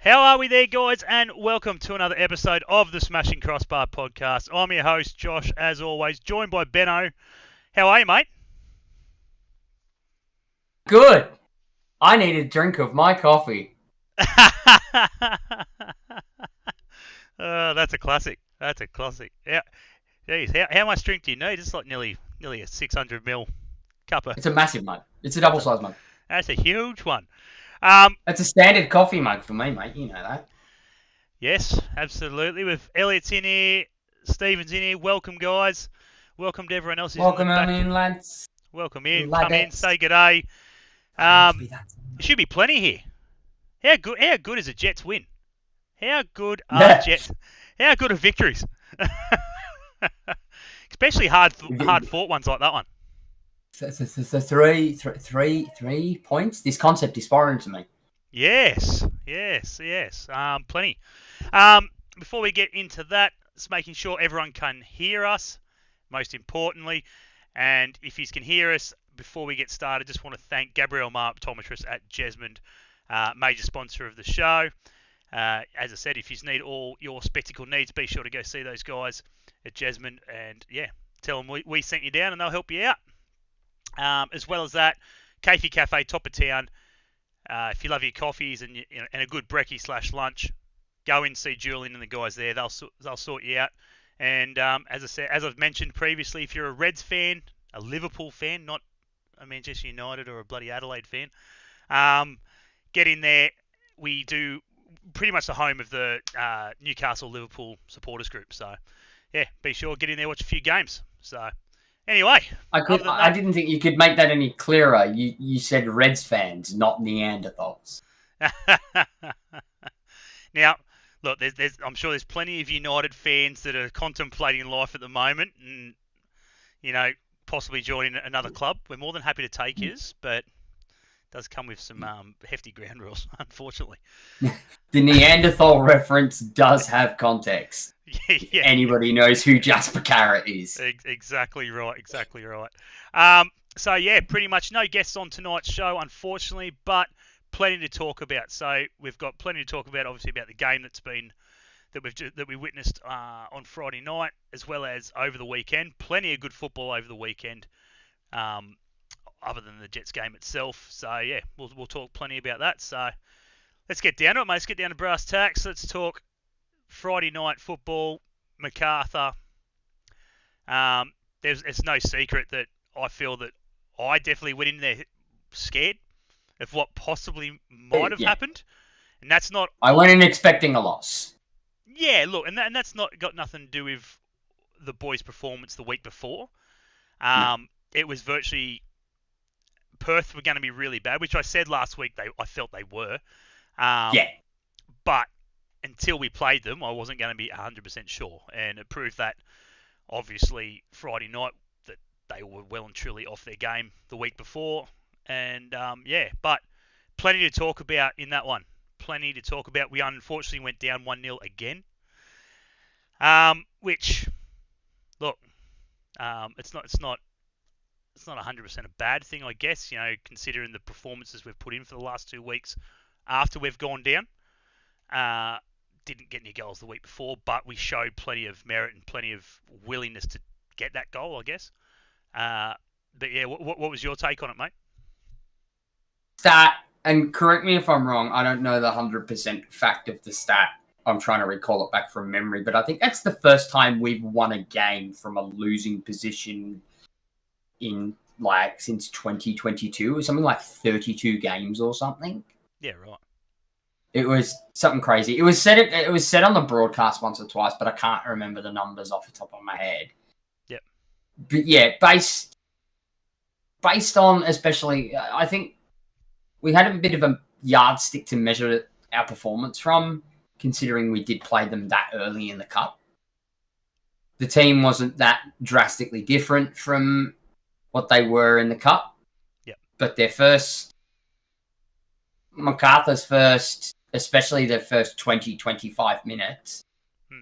How are we there, guys? And welcome to another episode of the Smashing Crossbar Podcast. I'm your host, Josh, as always, joined by Benno. How are you, mate? Good. I need a drink of my coffee. That's a classic. That's a classic. Yeah. Geez, how much drink do you need? It's like nearly a 600ml cup of. It's a massive mug. It's a double-sized mug. That's a huge one. It's a standard coffee mug for me, mate. You know that. Yes, absolutely. With Elliot's in here, Stephen's in here. Welcome, guys. Welcome to everyone else who's Welcome in the back. in, lads. Welcome in. Ladettes. Come in. Say good day. There should be plenty here. How good is a Jets win? How good are Jets? How good are victories? Especially hard fought ones like that one. Three points. This concept is foreign to me. Yes. Plenty. Before we get into that, it's making sure everyone can hear us, most importantly. And if you can hear us, before we get started, just want to thank Gabrielle Marr, optometrist at Jesmond, major sponsor of the show. As I said, if you need all your spectacle needs, be sure to go see those guys at Jesmond and, tell them we sent you down and they'll help you out. As well as that, Kafi Cafe, top of town. If you love your coffees and a good brekkie / lunch, go in, see Julian and the guys there. They'll sort you out. And as I've mentioned previously, if you're a Reds fan, a Liverpool fan, not a Manchester United or a bloody Adelaide fan, get in there. We do pretty much the home of the Newcastle Liverpool supporters group. So, be sure get in there, watch a few games. So, anyway, I didn't think you could make that any clearer. You said Reds fans, not Neanderthals. Now, look, I'm sure there's plenty of United fans that are contemplating life at the moment, and possibly joining another club. We're more than happy to take yours, but it does come with some hefty ground rules, unfortunately. The Neanderthal reference does have context. Yeah. Anybody knows who Jasper Carrot is. Exactly right. So, pretty much no guests on tonight's show, unfortunately, but plenty to talk about. So we've got plenty to talk about, obviously, about the game that we witnessed on Friday night, as well as over the weekend. Plenty of good football over the weekend, other than the Jets game itself. So we'll talk plenty about that. So let's get down to it, mate. Let's get down to brass tacks. Let's talk Friday night football. MacArthur. It's no secret that I feel that I definitely went in there scared of what possibly might have happened, and that's not. I went in expecting a loss. Yeah, look, and that's not got nothing to do with the boys' performance the week before. It was virtually Perth were going to be really bad, which I said last week. I felt they were. But until we played them, I wasn't going to be 100% sure, and it proved that obviously Friday night that they were well and truly off their game the week before, and but plenty to talk about in that one. Plenty to talk about. We unfortunately went down 1-0 again, which, look, it's not 100% a bad thing, I guess. Considering the performances we've put in for the last 2 weeks after we've gone down. Didn't get any goals the week before, but we showed plenty of merit and plenty of willingness to get that goal, I guess. What was your take on it, mate? Stat, and correct me if I'm wrong, I don't know the 100% fact of the stat. I'm trying to recall it back from memory, but I think that's the first time we've won a game from a losing position in since 2022, or something like 32 games or something. Yeah, right. It was something crazy. It was said on the broadcast once or twice, but I can't remember the numbers off the top of my head. Yep. But based on, especially, I think we had a bit of a yardstick to measure our performance from, considering we did play them that early in the cup. The team wasn't that drastically different from what they were in the cup. Yep. But MacArthur's first, especially their first 20, 25 minutes,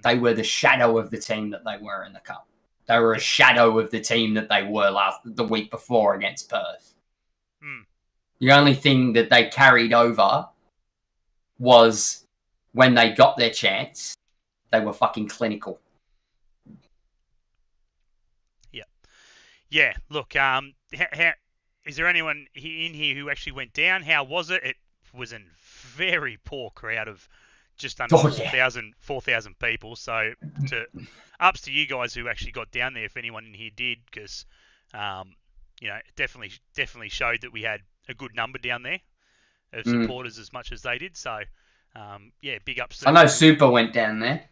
they were the shadow of the team that they were in the cup. They were a shadow of the team that they were the week before against Perth. The only thing that they carried over was when they got their chance, they were fucking clinical. Yeah. Look, how, is there anyone in here who actually went down? How was it? It was a very poor crowd of just under 4,000 people. So ups to you guys who actually got down there, if anyone in here did, because it definitely showed that we had a good number down there of supporters as much as they did. So big ups. I know Super went down there.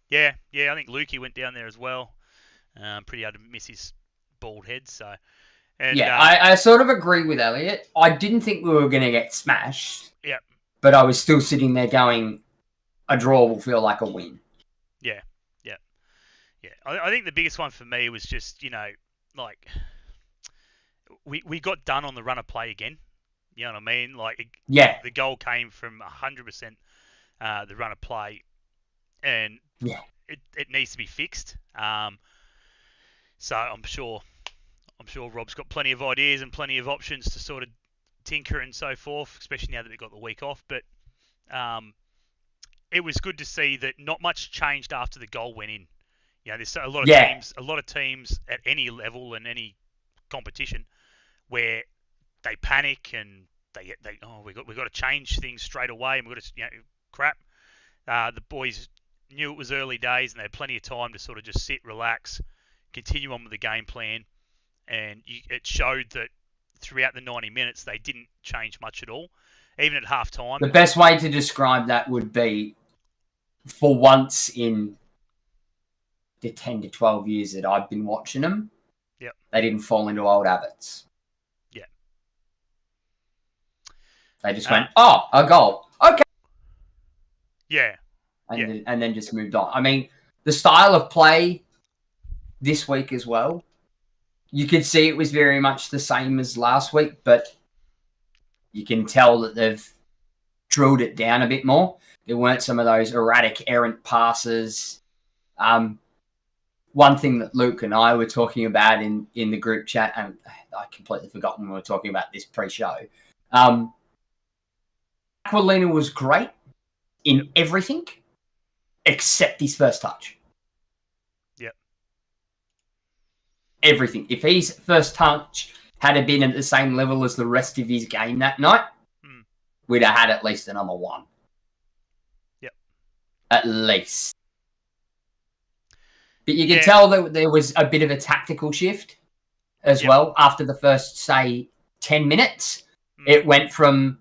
Yeah, I think Lukey went down there as well. Pretty hard to miss his bald head. So, and, I sort of agree with Elliot. I didn't think we were going to get smashed. Yeah. But I was still sitting there going, a draw will feel like a win. Yeah. I think the biggest one for me was just, we got done on the run of play again. You know what I mean? The goal came from 100% the run of play, and it needs to be fixed. So I'm sure Rob's got plenty of ideas and plenty of options to sort of tinker and so forth, especially now that we got the week off. But it was good to see that not much changed after the goal went in. There's a lot of teams at any level and any competition where they panic and we got to change things straight away and we got to crap. The boys knew it was early days and they had plenty of time to sort of just sit, relax, continue on with the game plan, and it showed that throughout the 90 minutes they didn't change much at all, even at half time. The best way to describe that would be, for once in the 10 to 12 years that I've been watching them, they didn't fall into old habits. Yeah. They just went, a goal. Okay. Yeah. And then just moved on. I mean, the style of play this week as well, you could see it was very much the same as last week, but you can tell that they've drilled it down a bit more. There weren't some of those erratic, errant passes. One thing that Luke and I were talking about in the group chat, and I completely forgotten we were talking about this pre-show. Aquilina was great in everything except his first touch. Yep. Everything. If his first touch had been at the same level as the rest of his game that night, we'd have had at least a number one. Yep. At least. But you can tell that there was a bit of a tactical shift as well after the first, say, 10 minutes. It went from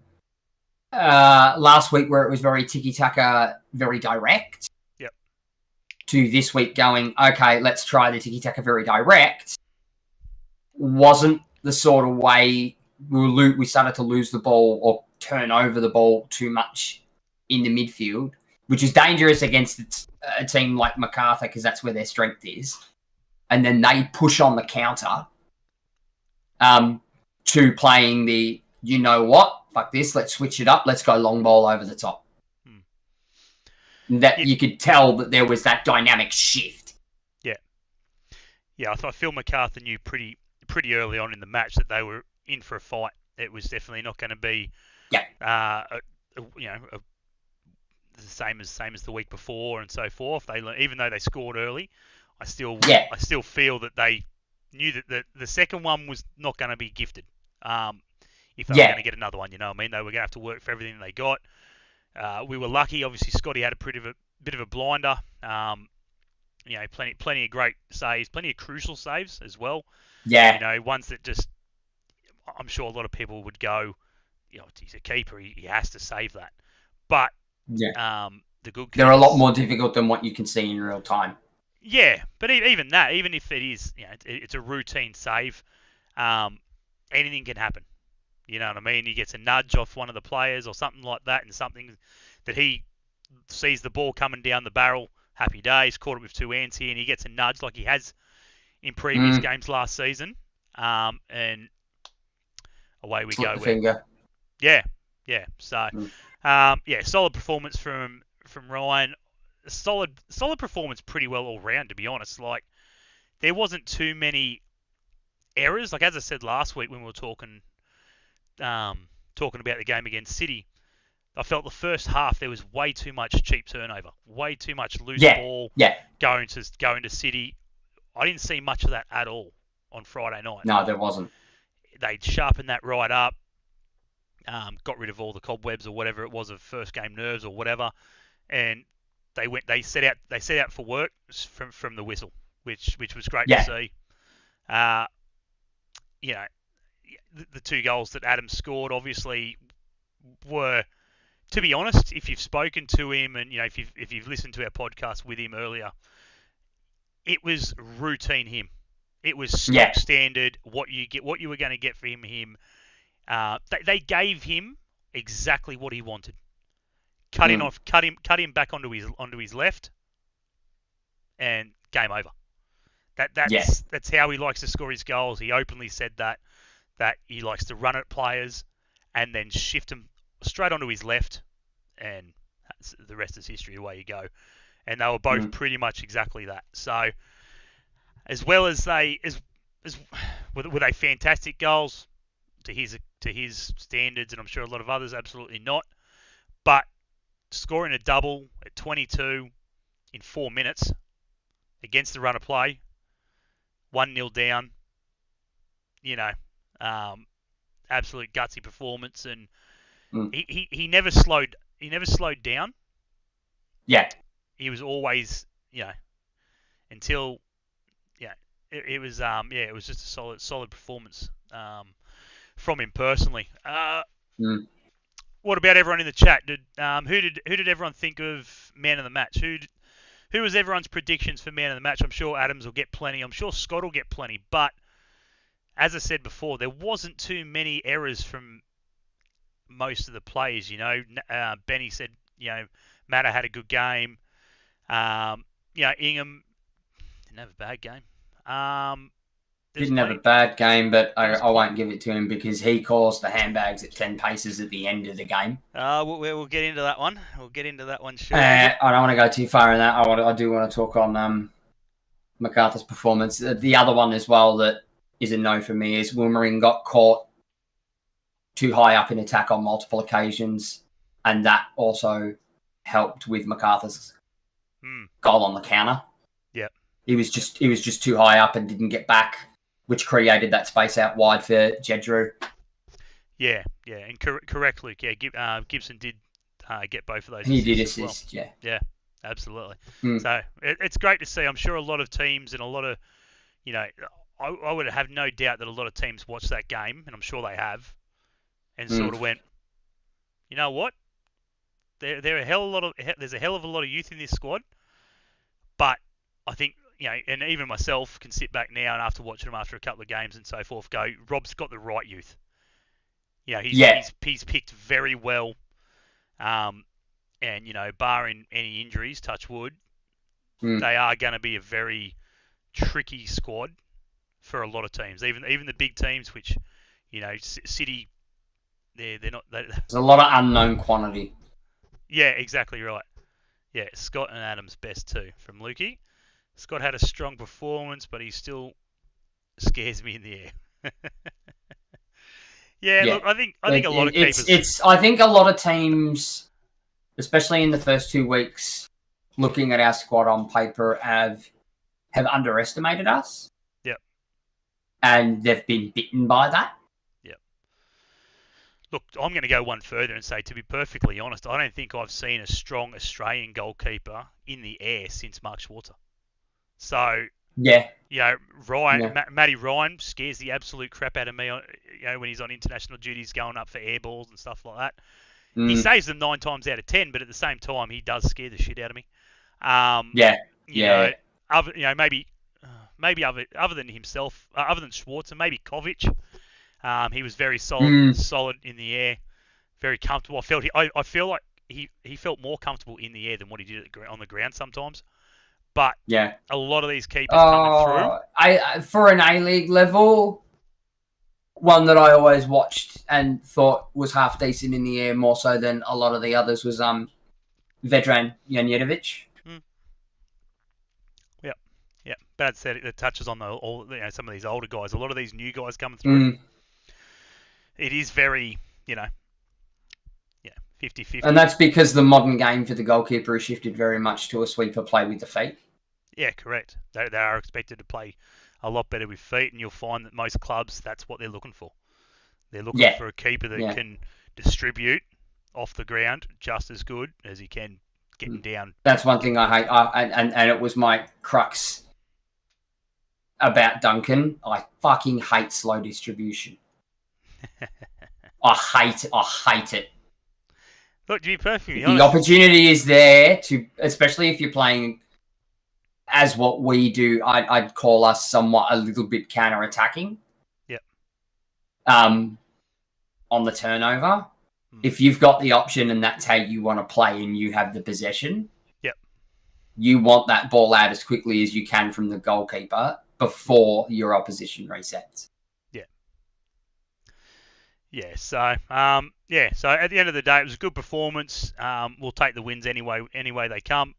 last week where it was very tiki-taka, very direct, to this week going, okay, let's try the tiki-taka very direct. Wasn't the sort of way we started to lose the ball or turn over the ball too much in the midfield, which is dangerous against a team like MacArthur because that's where their strength is. And then they push on the counter to playing the, you know what, fuck this, let's switch it up, let's go long ball over the top. That you could tell that there was that dynamic shift. Yeah, I thought Phil MacArthur knew pretty early on in the match that they were in for a fight. It was definitely not going to be the same as the week before and so forth. Even though they scored early, I still feel that they knew that the second one was not going to be gifted. If they were going to get another one, you know what I mean? They were going to have to work for everything they got. We were lucky. Obviously, Scotty had a bit of a blinder. Plenty of great saves, plenty of crucial saves as well. Yeah. Ones that just, I'm sure a lot of people would go, he's a keeper, he has to save that. But the good they're a lot more difficult than what you can see in real time. Yeah, but even that, even if it is, it's a routine save, anything can happen. You know what I mean? He gets a nudge off one of the players or something like that, and something that he sees the ball coming down the barrel. Happy days, caught it with two hands here, and he gets a nudge like he has in previous games last season, and away we go. Finger. Yeah. So, solid performance from Ryan. Solid performance, pretty well all round, to be honest. Like, there wasn't too many errors. Like, as I said last week when we were talking about the game against City, I felt the first half there was way too much cheap turnover, way too much loose ball going to City. I didn't see much of that at all on Friday night. No, there wasn't. They'd sharpened that right up, got rid of all the cobwebs or whatever it was of first game nerves or whatever, and they set out for work from the whistle, which was great to see. You know, the two goals that Adam scored obviously were, to be honest, if you've spoken to him and if you've listened to our podcast with him earlier, it was routine him. It was stock standard what you were going to get for him. They gave him exactly what he wanted. Cut him back onto his left, and game over. That's how he likes to score his goals. He openly said that he likes to run at players and then shift them straight onto his left, and the rest is history. Away you go. And they were both pretty much exactly that. So, as well as were they fantastic goals to his standards, and I'm sure a lot of others absolutely not. But scoring a double at 22 in 4 minutes against the run of play, 1-0 down, absolute gutsy performance, and he never slowed down. Yeah. He was always, until, it was just a solid performance from him personally. What about everyone in the chat? Who did everyone think of man of the match? Who was everyone's predictions for man of the match? I'm sure Adams will get plenty. I'm sure Scott will get plenty. But as I said before, there wasn't too many errors from most of the players. Benny said, Matter had a good game. Ingham didn't have a bad game. Didn't have a bad game, but I won't give it to him because he caused the handbags at 10 paces at the end of the game. We'll get into that one. We'll get into that one shortly. I don't want to go too far in that. I do want to talk on MacArthur's performance. The other one as well that is a no for me is Wilmering got caught too high up in attack on multiple occasions, and that also helped with MacArthur's goal on the counter. Yeah, he was just too high up and didn't get back, which created that space out wide for Jedrew. Yeah, and correct, Luke. Yeah, Gibson did get both of those. He did assist, well. Yeah, absolutely. So it's great to see. I'm sure a lot of teams and a lot of, I would have no doubt that a lot of teams watched that game, and I'm sure they have, and sort of went, you know what? There's a hell of a lot of youth in this squad, but I think, and even myself can sit back now and after watching them after a couple of games and so forth, go, Rob's got the right youth. He's picked very well, and barring any injuries, touch wood, they are going to be a very tricky squad for a lot of teams, even the big teams, which City, they're not. There's a lot of unknown quantity. Yeah, exactly right. Yeah, Scott and Adams best too from Lukey. Scott had a strong performance, but he still scares me in the air. Look, I think a lot of keepers. I think a lot of teams, especially in the first 2 weeks, looking at our squad on paper, have underestimated us. Yep. And they've been bitten by that. Yep. Look, I'm going to go one further and say, to be perfectly honest, I don't think I've seen a strong Australian goalkeeper in the air since Mark Schwarzer. So, Matty Ryan scares the absolute crap out of me, when he's on international duties going up for air balls and stuff like that. He saves them 9 times out of 10, but at the same time, he does scare the shit out of me. Maybe other than himself, other than Schwarzer, maybe Kovic. He was very solid in the air, very comfortable. I feel like he felt more comfortable in the air than what he did on the ground sometimes. But a lot of these keepers coming through. For an A-League level, one that I always watched and thought was half decent in the air, more so than a lot of the others, was Vedran Janjetovic. Yeah. Bad said it touches on some of these older guys. A lot of these new guys coming through. It is very, 50-50. And that's because the modern game for the goalkeeper has shifted very much to a sweeper play with the feet. Yeah, correct. They are expected to play a lot better with feet, and you'll find that most clubs, that's what they're looking for. They're looking for a keeper that can distribute off the ground just as good as he can getting down. That's one thing I hate. And it was my crux about Duncan. I fucking hate slow distribution. I hate it. Look, to be perfectly honest, the opportunity is there to, especially if you're playing as what we do. I'd call us somewhat a little bit counter-attacking. Yep. On the turnover, if you've got the option and that's how you want to play and you have the possession, yep, you want that ball out as quickly as you can from the goalkeeper before your opposition resets. Yeah, so so at the end of the day, it was a good performance. We'll take the wins anyway they come,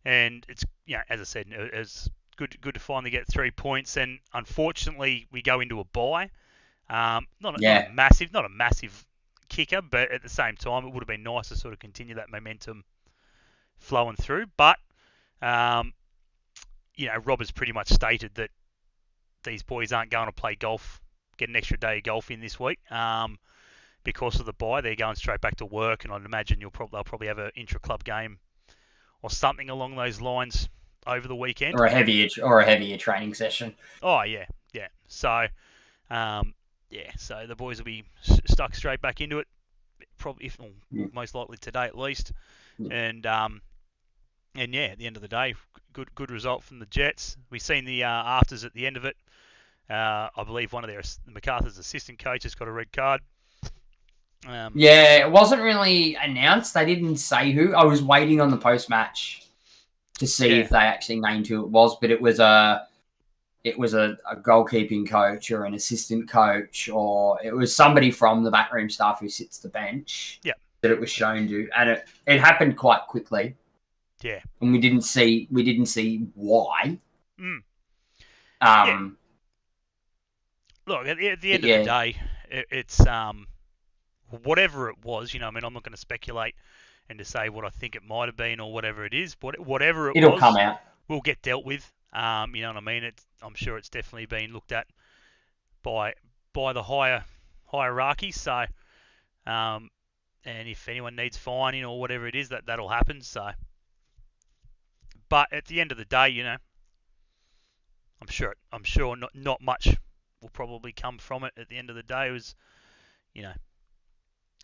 and it's as I said, it's good to finally get 3 points. And unfortunately, we go into a bye. Not a massive kicker, but at the same time, it would have been nice to sort of continue that momentum flowing through. But Rob has pretty much stated that these boys aren't going to play golf. Get an extra day of golf in this week because of the bye. They're going straight back to work, and I'd imagine they'll probably have an intra-club game or something along those lines over the weekend. Or a heavier training session. Oh, yeah. So, so the boys will be stuck straight back into it, probably, most likely today at least. Yeah. And at the end of the day, good result from the Jets. We've seen the afters at the end of it. I believe one of MacArthur's assistant coaches got a red card. It wasn't really announced. They didn't say who. I was waiting on the post-match to see if they actually named who it was, but it was a goalkeeping coach or an assistant coach, or it was somebody from the backroom staff who sits the bench. Yeah. That it was shown to, and it happened quite quickly. Yeah. And we didn't see why. Look, at the end of the day, it's whatever it was. I'm not going to speculate and to say what I think it might have been or whatever it is. But whatever it'll come out. Will get dealt with. You know what I mean? I'm sure it's definitely been looked at by the higher hierarchy. So, and if anyone needs fining or whatever it is, that'll happen. So, but at the end of the day, I'm sure not much will probably come from it at the end of the day. It was, it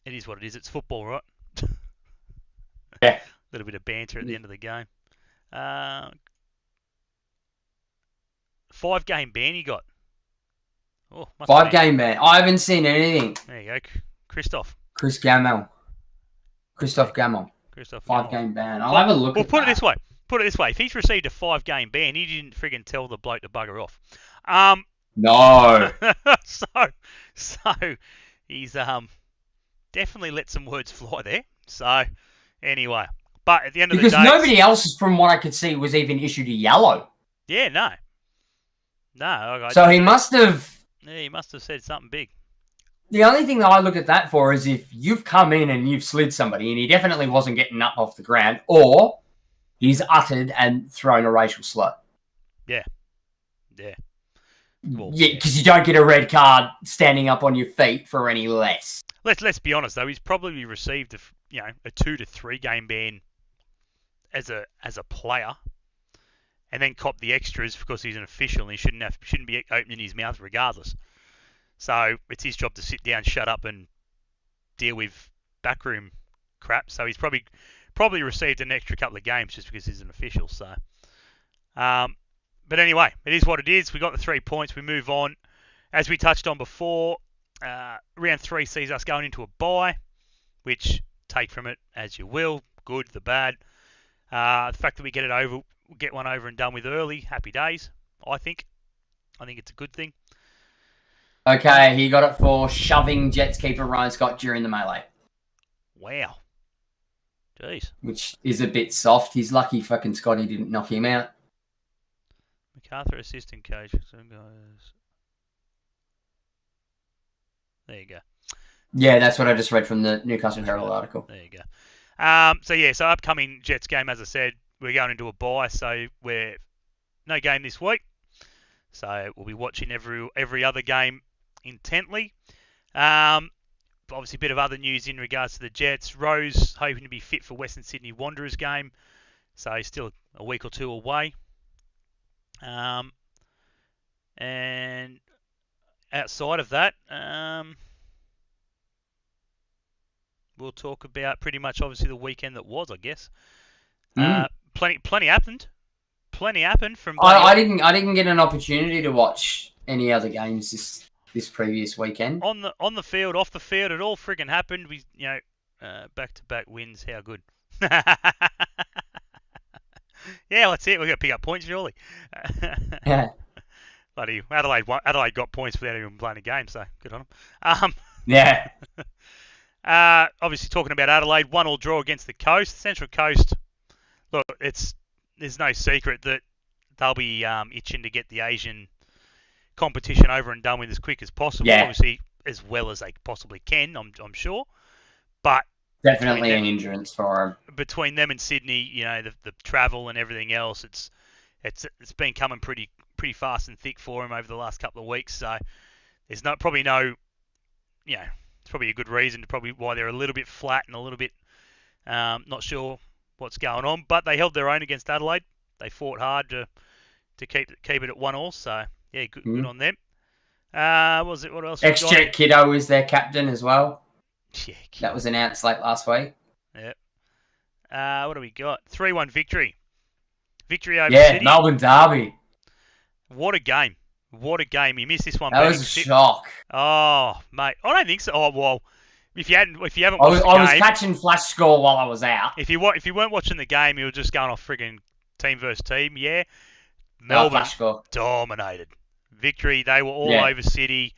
is what it is. It's football, right? Yeah. A little bit of banter at the end of the game. 5-game ban you got. Oh, 5-game ban. I haven't seen anything. There you go, Christoph Gamel. 5-game ban. I'll have a look. Well, put it this way. If he's received a 5-game ban, he didn't friggin' tell the bloke to bugger off. No. so he's definitely let some words fly there. So anyway, but at the end of the day, because nobody else, from what I could see, was even issued a yellow. Yeah, no. So he must have. Yeah, he must have said something big. The only thing that I look at that for is if you've come in and you've slid somebody, and he definitely wasn't getting up off the ground, or he's uttered and thrown a racial slur. Yeah. Well, yeah, because you don't get a red card standing up on your feet for any less. Let's be honest though, he's probably received a 2 to 3 game ban as a player, and then cop the extras because he's an official and he shouldn't be opening his mouth regardless. So it's his job to sit down, shut up, and deal with backroom crap. So he's probably received an extra couple of games just because he's an official. So, but anyway, it is what it is. We got the 3 points. We move on. As we touched on before, round 3 sees us going into a bye, which take from it as you will, good, the bad. The fact that we get one over and done with early, happy days. I think it's a good thing. Okay, he got it for shoving Jets keeper Ryan Scott during the melee. Wow. Jeez. Which is a bit soft. He's lucky fucking Scotty didn't knock him out. MacArthur assistant coach. There you go. Yeah, that's what I just read from the Newcastle Herald article. There you go. So upcoming Jets game, as I said, we're going into a bye, so we're no game this week. So we'll be watching every other game intently. Obviously, a bit of other news in regards to the Jets. Rose hoping to be fit for Western Sydney Wanderers game, so he's still a week or two away. And outside of that, we'll talk about pretty much obviously the weekend that was, I guess. Plenty happened. Plenty happened from. I didn't get an opportunity to watch any other games this previous weekend. On the field, off the field, it all friggin' happened. We back-to-back wins. How good. Yeah, that's it. We're gonna pick up points surely. Yeah. Bloody Adelaide got points without even playing a game, so good on them. Yeah. Obviously talking about Adelaide, 1-1 draw against the Coast. Central Coast, look, there's no secret that they'll be itching to get the Asian competition over and done with as quick as possible. Yeah. Obviously, as well as they possibly can, I'm sure. But definitely an hindrance for them. Between them and Sydney, the travel and everything else, it's been coming pretty fast and thick for them over the last couple of weeks. So there's probably it's probably a good reason to probably why they're a little bit flat and a little bit not sure what's going on. But they held their own against Adelaide. They fought hard to keep it at 1-1. So yeah, good on them. What else? Ex-Jet Kiddo is their captain as well. Yeah, that was announced late last week. Yep. What do we got? 3-1 victory. Victory over City. City. Melbourne Derby. What a game. What a game. You missed this one. That was a shock. Oh, mate. I don't think so. Oh, well, if you haven't watched the game, I was catching flash score while I was out. If you weren't watching the game, you were just going off friggin' team versus team. Yeah. Melbourne dominated. Victory. They were all over City.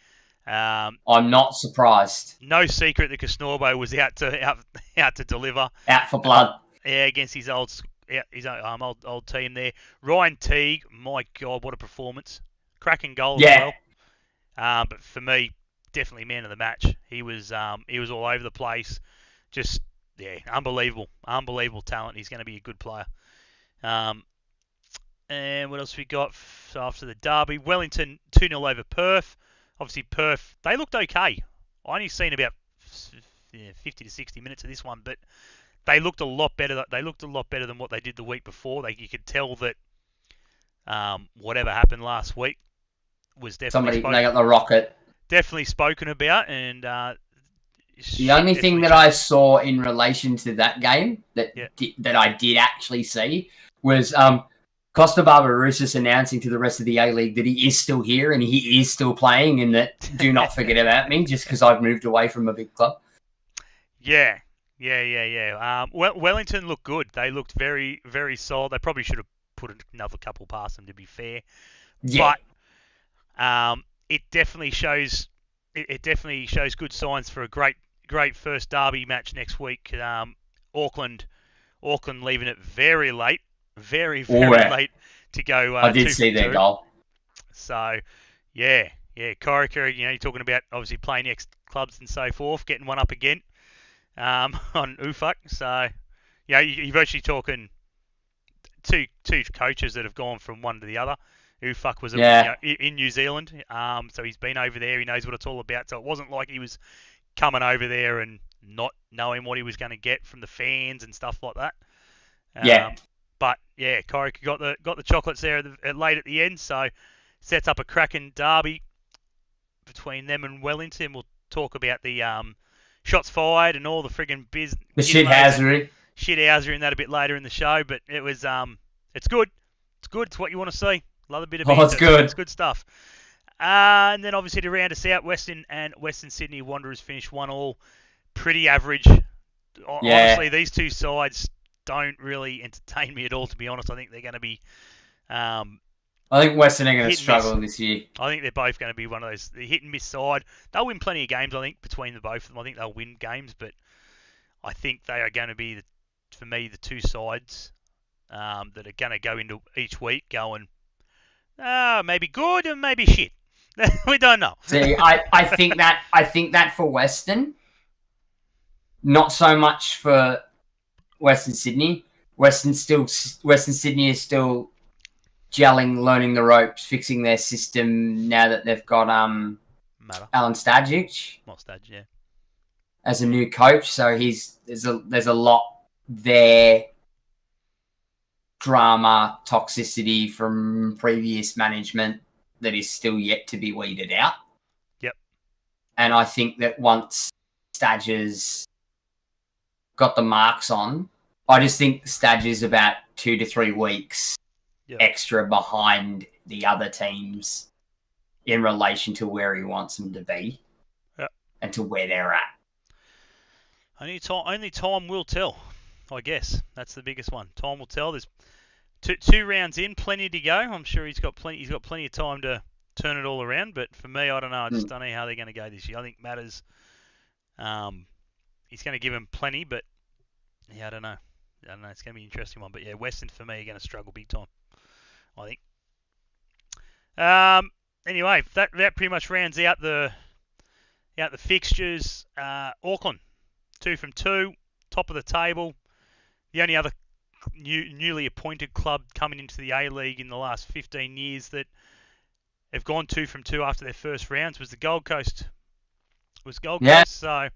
I'm not surprised. No secret that Cosnorbo was out to deliver. Out for blood. Yeah, against his old team there. Ryan Teague, my God, what a performance! Cracking goal as well. But for me, definitely man of the match. He was all over the place. Just unbelievable talent. He's going to be a good player. And what else we got after the derby? Wellington 2-0 over Perth. Obviously, Perth, they looked okay. I only seen about 50 to 60 minutes of this one, but they looked a lot better. They looked a lot better than what they did the week before. You could tell that whatever happened last week was definitely they got the rocket. Definitely spoken about, and the only thing that I saw in relation to that game that I did actually see was Costa Barbarouses announcing to the rest of the A-League that he is still here and he is still playing, and that do not forget about me just because I've moved away from a big club. Yeah. Wellington looked good. They looked very, very solid. They probably should have put another couple past them, to be fair. Yeah. But it definitely shows good signs for a great first derby match next week. Auckland leaving it very late. Very late to go. I did see their goal. So, yeah. Corica, you're talking about obviously playing ex clubs and so forth, getting one up again on Ufuk. So, you're virtually talking two coaches that have gone from one to the other. Ufuk was in New Zealand, so he's been over there. He knows what it's all about. So it wasn't like he was coming over there and not knowing what he was going to get from the fans and stuff like that. But yeah, Corica got the chocolates there late at the end, so sets up a cracking derby between them and Wellington. We'll talk about the shots fired and all the friggin' biz. The shithousery and that a bit later in the show, but it was it's good. It's good. It's what you want to see. Love a bit of it's good. It's good stuff. And then obviously to round us out, Western Sydney Wanderers finished 1-1. Pretty average. Honestly, these two sides don't really entertain me at all, to be honest. I think they're going to be... I think Western are going to struggle this year. I think they're both going to be one of those hit and miss side. They'll win plenty of games, I think, between the both of them. I think they'll win games, but I think they are going to be, for me, the two sides that are going to go into each week going, maybe good and maybe shit. We don't know. See, I think that for Western, Not so much for Western Sydney. Western Sydney is still gelling, learning the ropes, fixing their system now that they've got Alan Stajic as a new coach. So there's a lot there. Drama, toxicity from previous management that is still yet to be weeded out. Yep. And I think that once Stadger's got the marks on, I just think Stadger's about 2 to 3 weeks extra behind the other teams in relation to where he wants them to be and to where they're at. Only time will tell, I guess. That's the biggest one. Time will tell. There's two rounds in, plenty to go. I'm sure he's got plenty of time to turn it all around. But for me, I don't know. I just don't know how they're going to go this year. I think Matters, he's going to give him plenty, but yeah, I don't know. It's going to be an interesting one. But yeah, Western for me are going to struggle big time, I think. Anyway, that pretty much rounds out the fixtures. Auckland, 2 from 2, top of the table. The only other newly appointed club coming into the A-League in the last 15 years that have gone 2 from 2 after their first rounds was the Gold Coast. Coast. So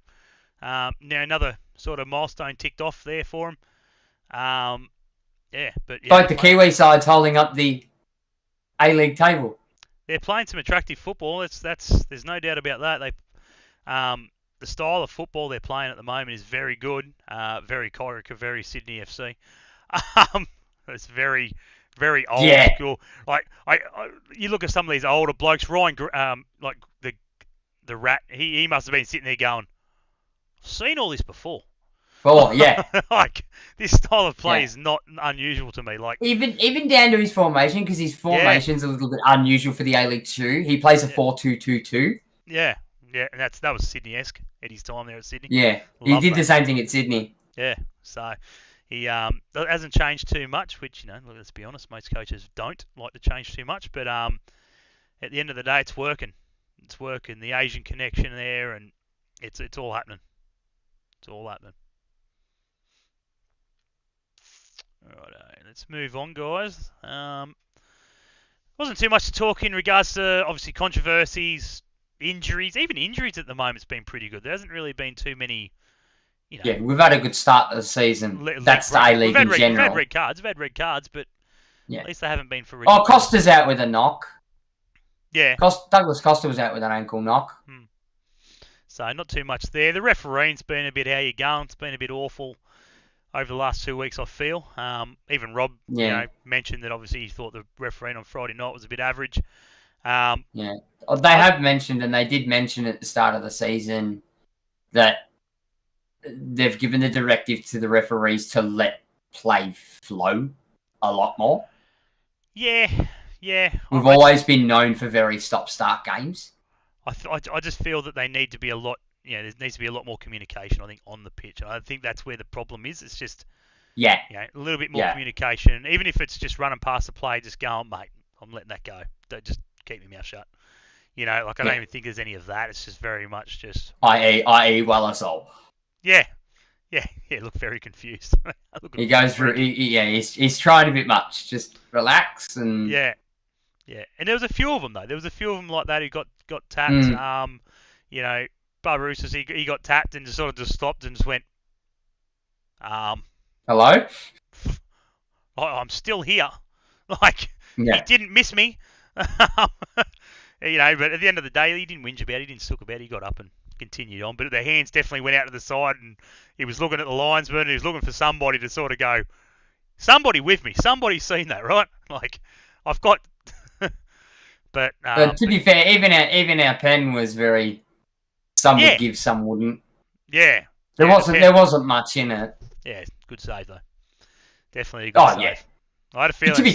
now another sort of milestone ticked off there for them. Both the Kiwi side's holding up the A-League table. They're playing some attractive football. There's no doubt about that. The style of football they're playing at the moment is very good. Very Corica, very Sydney FC. It's very, very old school. Like you look at some of these older blokes. Ryan, like the rat. He must have been sitting there going, "I've seen all this before." Oh yeah. Like this style of play is not unusual to me. Like even down to his formation, because his formation's a little bit unusual for the A-League too. He plays a 4-2-2-2. Yeah, and that was Sydney-esque at his time there at Sydney. Yeah, he did the same thing at Sydney. Yeah, so he hasn't changed too much, which let's be honest, most coaches don't like to change too much. But at the end of the day, it's working. It's working. The Asian connection there, and it's all happening. It's all happening. Alright, let's move on, guys. Wasn't too much to talk in regards to obviously controversies, injuries. Even injuries at the moment's been pretty good. There hasn't really been too many. Yeah, we've had a good start to the season. That's the A-League in general. We've had red cards, but at least they haven't been for. Costa's out with a knock. Yeah. Douglas Costa was out with an ankle knock. So not too much there. The refereeing's been a bit how you going. It's been a bit awful over the last 2 weeks, I feel. Even Rob, mentioned that obviously he thought the refereeing on Friday night was a bit average. They have mentioned, and they did mention at the start of the season, that they've given the directive to the referees to let play flow a lot more. Yeah. We've always been known for very stop-start games. I just feel that they need to be a lot. There needs to be a lot more communication, I think, on the pitch. And I think that's where the problem is. It's just, a little bit more communication. Even if it's just running past the play, just going, mate, I'm letting that go. Just keep your mouth shut. I don't even think there's any of that. It's just very much just... I.e. Wallasol. Yeah, look very confused. He goes through... He's trying a bit much. Just relax and... Yeah. And there was a few of them, though. There was a few of them like that who got tapped. Barbarousas, he got tapped and just sort of just stopped and just went, hello? I'm still here. He didn't miss me. But at the end of the day, he didn't whinge about it. He didn't suck about it. He got up and continued on. But the hands definitely went out to the side, and he was looking at the linesman, and he was looking for somebody to sort of go, somebody with me. Somebody's seen that, right? I've got... But to be fair, even our pen was very... Some would give, some wouldn't. Yeah. There wasn't much in it. Yeah, good save though. Definitely a good save. Yeah. I had a feeling. To be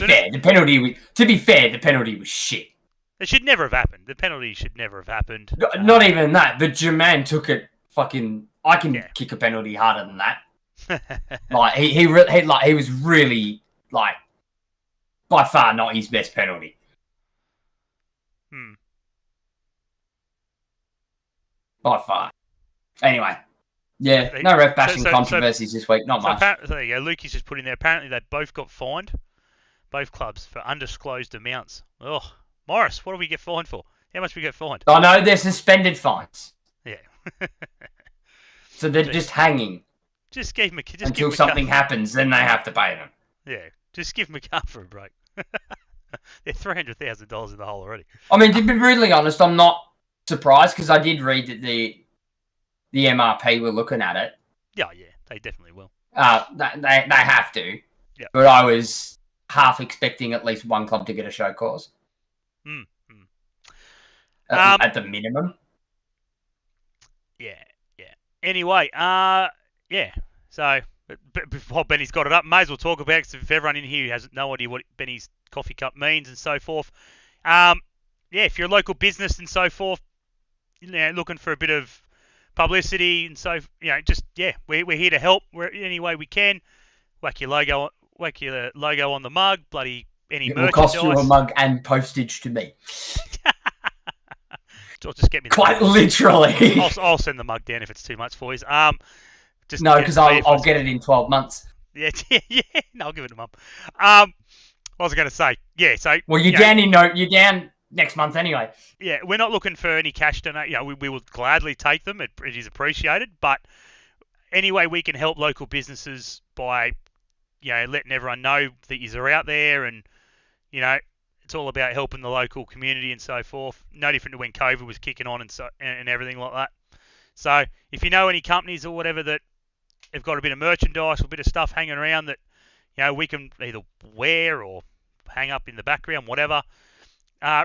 fair, the penalty was shit. It should never have happened. The penalty should never have happened. Not even that. But Jermaine took it fucking... I can kick a penalty harder than that. He was really, by far not his best penalty. By far. Anyway, Yeah, no ref bashing so controversies this week. Not much. There you go. Lukey's just put in there. Apparently, they both got fined, both clubs, for undisclosed amounts. Oh, Morris, what do we get fined for? How much we get fined? I know they're suspended fines. Yeah. So they're just hanging. Just give them until something happens, then they have to pay them. Yeah, just give them a car for a break. They're $300,000 in the hole already. I mean, to be brutally honest, I'm not surprised because I did read that the MRP were looking at it. Yeah, they definitely will. They have to. Yeah. But I was half expecting at least one club to get a show cause. At the minimum. Yeah. Anyway, so before Benny's got it up, may as well talk about it, 'cause if everyone in here has no idea what Benny's coffee cup means and so forth. If you're a local business and so forth, looking for a bit of publicity and so, we're here to help any way we can. Whack your logo on the mug, bloody any it merchandise. It will cost you a mug and postage to me. Just get me quite literally. I'll send the mug down if it's too much for you. No, because I'll get it in 12 months. Yeah. No, I'll give it to Mum. What was I going to say? Yeah, so... Well, you're down next month anyway. Yeah, we're not looking for any cash donation. We will gladly take them. It is appreciated. But anyway, we can help local businesses by, letting everyone know that you're out there, and, it's all about helping the local community and so forth. No different to when COVID was kicking on and everything like that. So if you know any companies or whatever that have got a bit of merchandise or a bit of stuff hanging around that we can either wear or hang up in the background, whatever,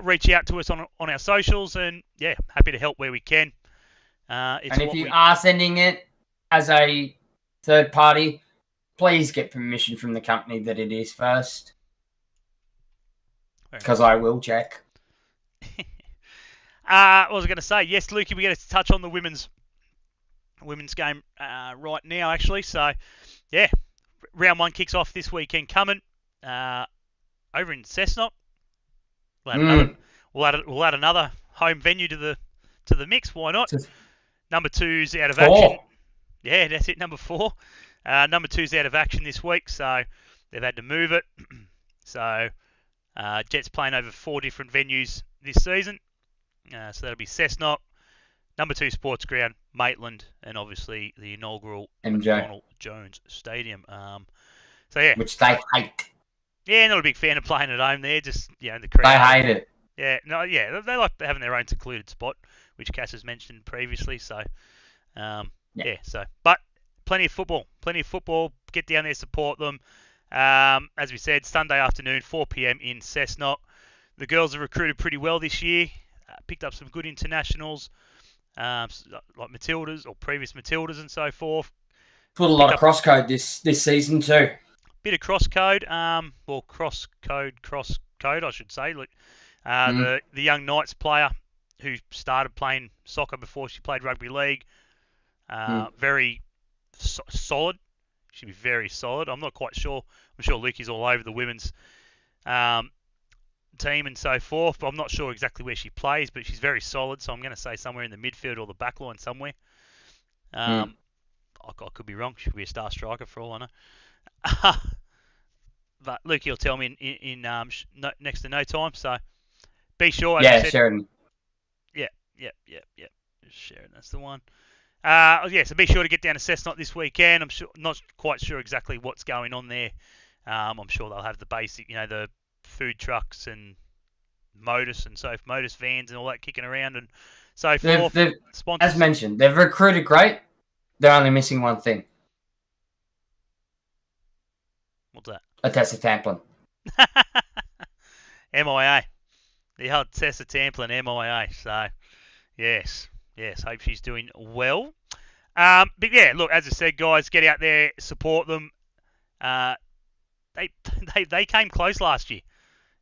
reach out to us on our socials, and happy to help where we can. And if you are sending it as a third party, please get permission from the company that it is first, because I will check. What was I going to say? Yes, Lukey, we get to touch on the women's game right now, actually. So, round 1 kicks off this weekend coming over in Cessnock. We'll add another home venue to the mix. Why not? Number 2's out of action. Yeah, that's it. Number 4. Number 2's out of action this week, so they've had to move it. So Jets playing over 4 different venues this season. So that'll be Cessnock, Number 2 Sports Ground, Maitland, and obviously the inaugural McDonald Jones Stadium. Which they hate. Yeah, not a big fan of playing at home there. Just the crowd. They hate it. Yeah, they like having their own secluded spot, which Cass has mentioned previously. So, but plenty of football. Get down there, support them. As we said, Sunday afternoon, 4 p.m. in Cessnock. The girls have recruited pretty well this year. Picked up some good internationals. Like Matildas or previous Matildas and so forth. Put a lot of crosscode this season too. Bit of crosscode, crosscode I should say. Look, the young Knights player who started playing soccer before she played rugby league, very solid. She'll be very solid. I'm not quite sure. I'm sure Lukey's all over the women's team and so forth, but I'm not sure exactly where she plays, but she's very solid, so I'm going to say somewhere in the midfield or the back line somewhere. I could be wrong. She could be a star striker for all I know. But Lukey will tell me in next to no time, so be sure. Sheridan. Yeah. Sheridan, that's the one. So be sure to get down to Cessnock this weekend. I'm not quite sure exactly what's going on there. I'm sure they'll have the basic, the food trucks and Modus vans and all that kicking around and so forth. As mentioned, they've recruited great. They're only missing one thing. What's that? A Tessa Tamplin. MIA. The old Tessa Tamplin MIA. So, yes. Hope she's doing well. But yeah, look, as I said, guys, get out there, support them. They came close last year.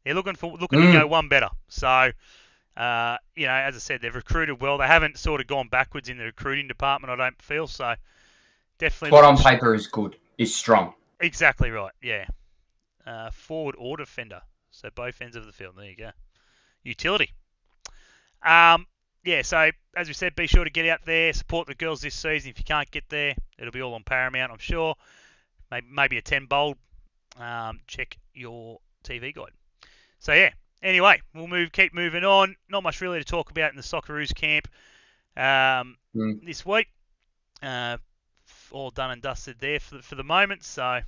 They're looking to go one better. So, as I said, they've recruited well. They haven't sort of gone backwards in the recruiting department, I don't feel. So, definitely. What on paper is good, is strong. Exactly right, yeah. Forward or defender. So, both ends of the field. There you go. Utility. yeah, so as we said, be sure to get out there, support the girls this season. If you can't get there, it'll be all on Paramount, I'm sure. Maybe a 10 bold. Check your TV guide. So yeah, anyway, we'll keep moving on. Not much really to talk about in the Socceroos camp this week. All done and dusted there for the moment. So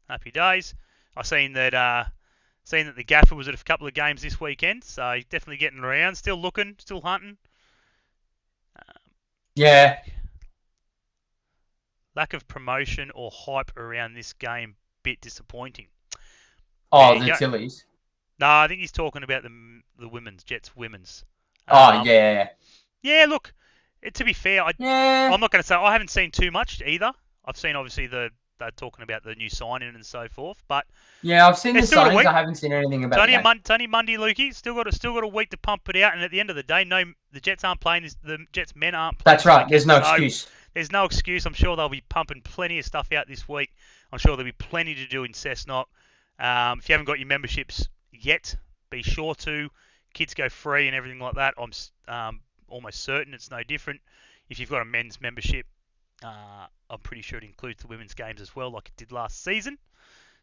happy days. I seen that the Gaffer was at a couple of games this weekend. So he's definitely getting around. Still looking, still hunting. Yeah. Lack of promotion or hype around this game, bit disappointing. Oh, the Tillies. No, I think he's talking about the women's, Jets women's. Yeah. Yeah, look, to be fair, I'm not going to say I haven't seen too much either. I've seen obviously they're talking about the new sign-in and so forth, but yeah, I've seen the signs. I haven't seen anything about it. It's only Monday, Lukey. Still got a week to pump it out, and at the end of the day, the Jets aren't playing this. The Jets men aren't playing. That's right. There's no excuse. There's no excuse. I'm sure they'll be pumping plenty of stuff out this week. I'm sure there'll be plenty to do in Cessnock. If you haven't got your memberships yet, be sure to. Kids go free and everything like that. I'm almost certain it's no different. If you've got a men's membership, I'm pretty sure it includes the women's games as well, like it did last season.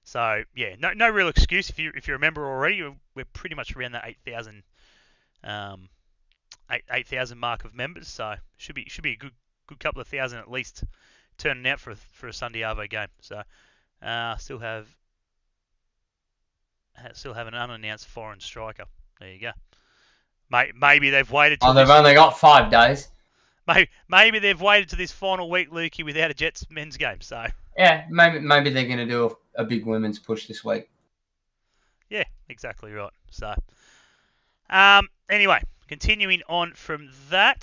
So yeah, no real excuse. If you're a member already, we're pretty much around that 8,000 mark of members. So should be a good couple of thousand at least turning out for a Sunday Arvo game. So still have an unannounced foreign striker. There you go. Maybe they've waited. They've only got 5 days. Maybe they've waited to this final week, Lukey, without a Jets men's game. So yeah, maybe they're going to do a big women's push this week. Yeah, exactly right. So anyway, continuing on from that,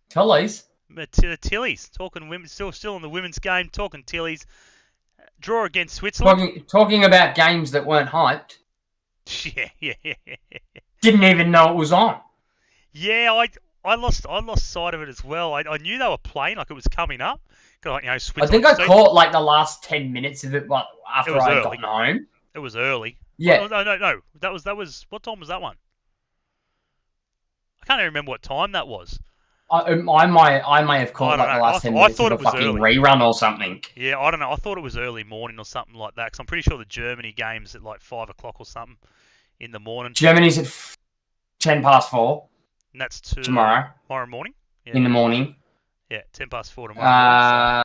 Tillies. The Tillies, talking women, still in the women's game. Talking Tillies, draw against Switzerland. Talking about games that weren't hyped. Yeah. Didn't even know it was on. Yeah, I lost sight of it as well. I knew they were playing, like it was coming up. Like, I think I caught like the last 10 minutes of it after I got home. It was early. Yeah. No. That was what time was that one? I can't even remember what time that was. I may have caught like the last 10 minutes of a fucking rerun or something. Yeah, I don't know. I thought it was early morning or something like that. Because I'm pretty sure the Germany game's at like 5 o'clock or something in the morning. Germany's at 4:10. And that's tomorrow morning? Yeah. In the morning. Yeah, 4:10 tomorrow.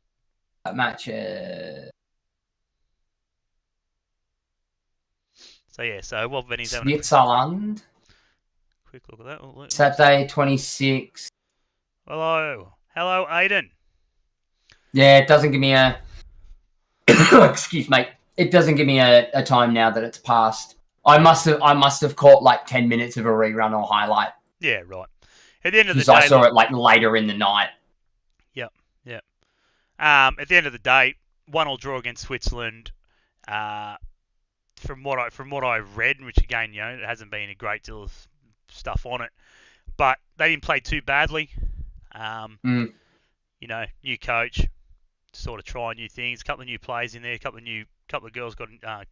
That match. So what Benny's having? Switzerland. Quick look at that. Saturday, 26. Hello, Aiden. Yeah, it doesn't give me a. Excuse me. It doesn't give me a time now that it's passed. I must have caught like 10 minutes of a rerun or highlight. Yeah, right. At the end of the day, I saw it like later in the night. Yep. At the end of the day, 1-1 draw against Switzerland. From what I read, which again, it hasn't been a great deal of stuff on it, but they didn't play too badly. New coach, sort of trying new things. A couple of new players in there. A couple of girls got a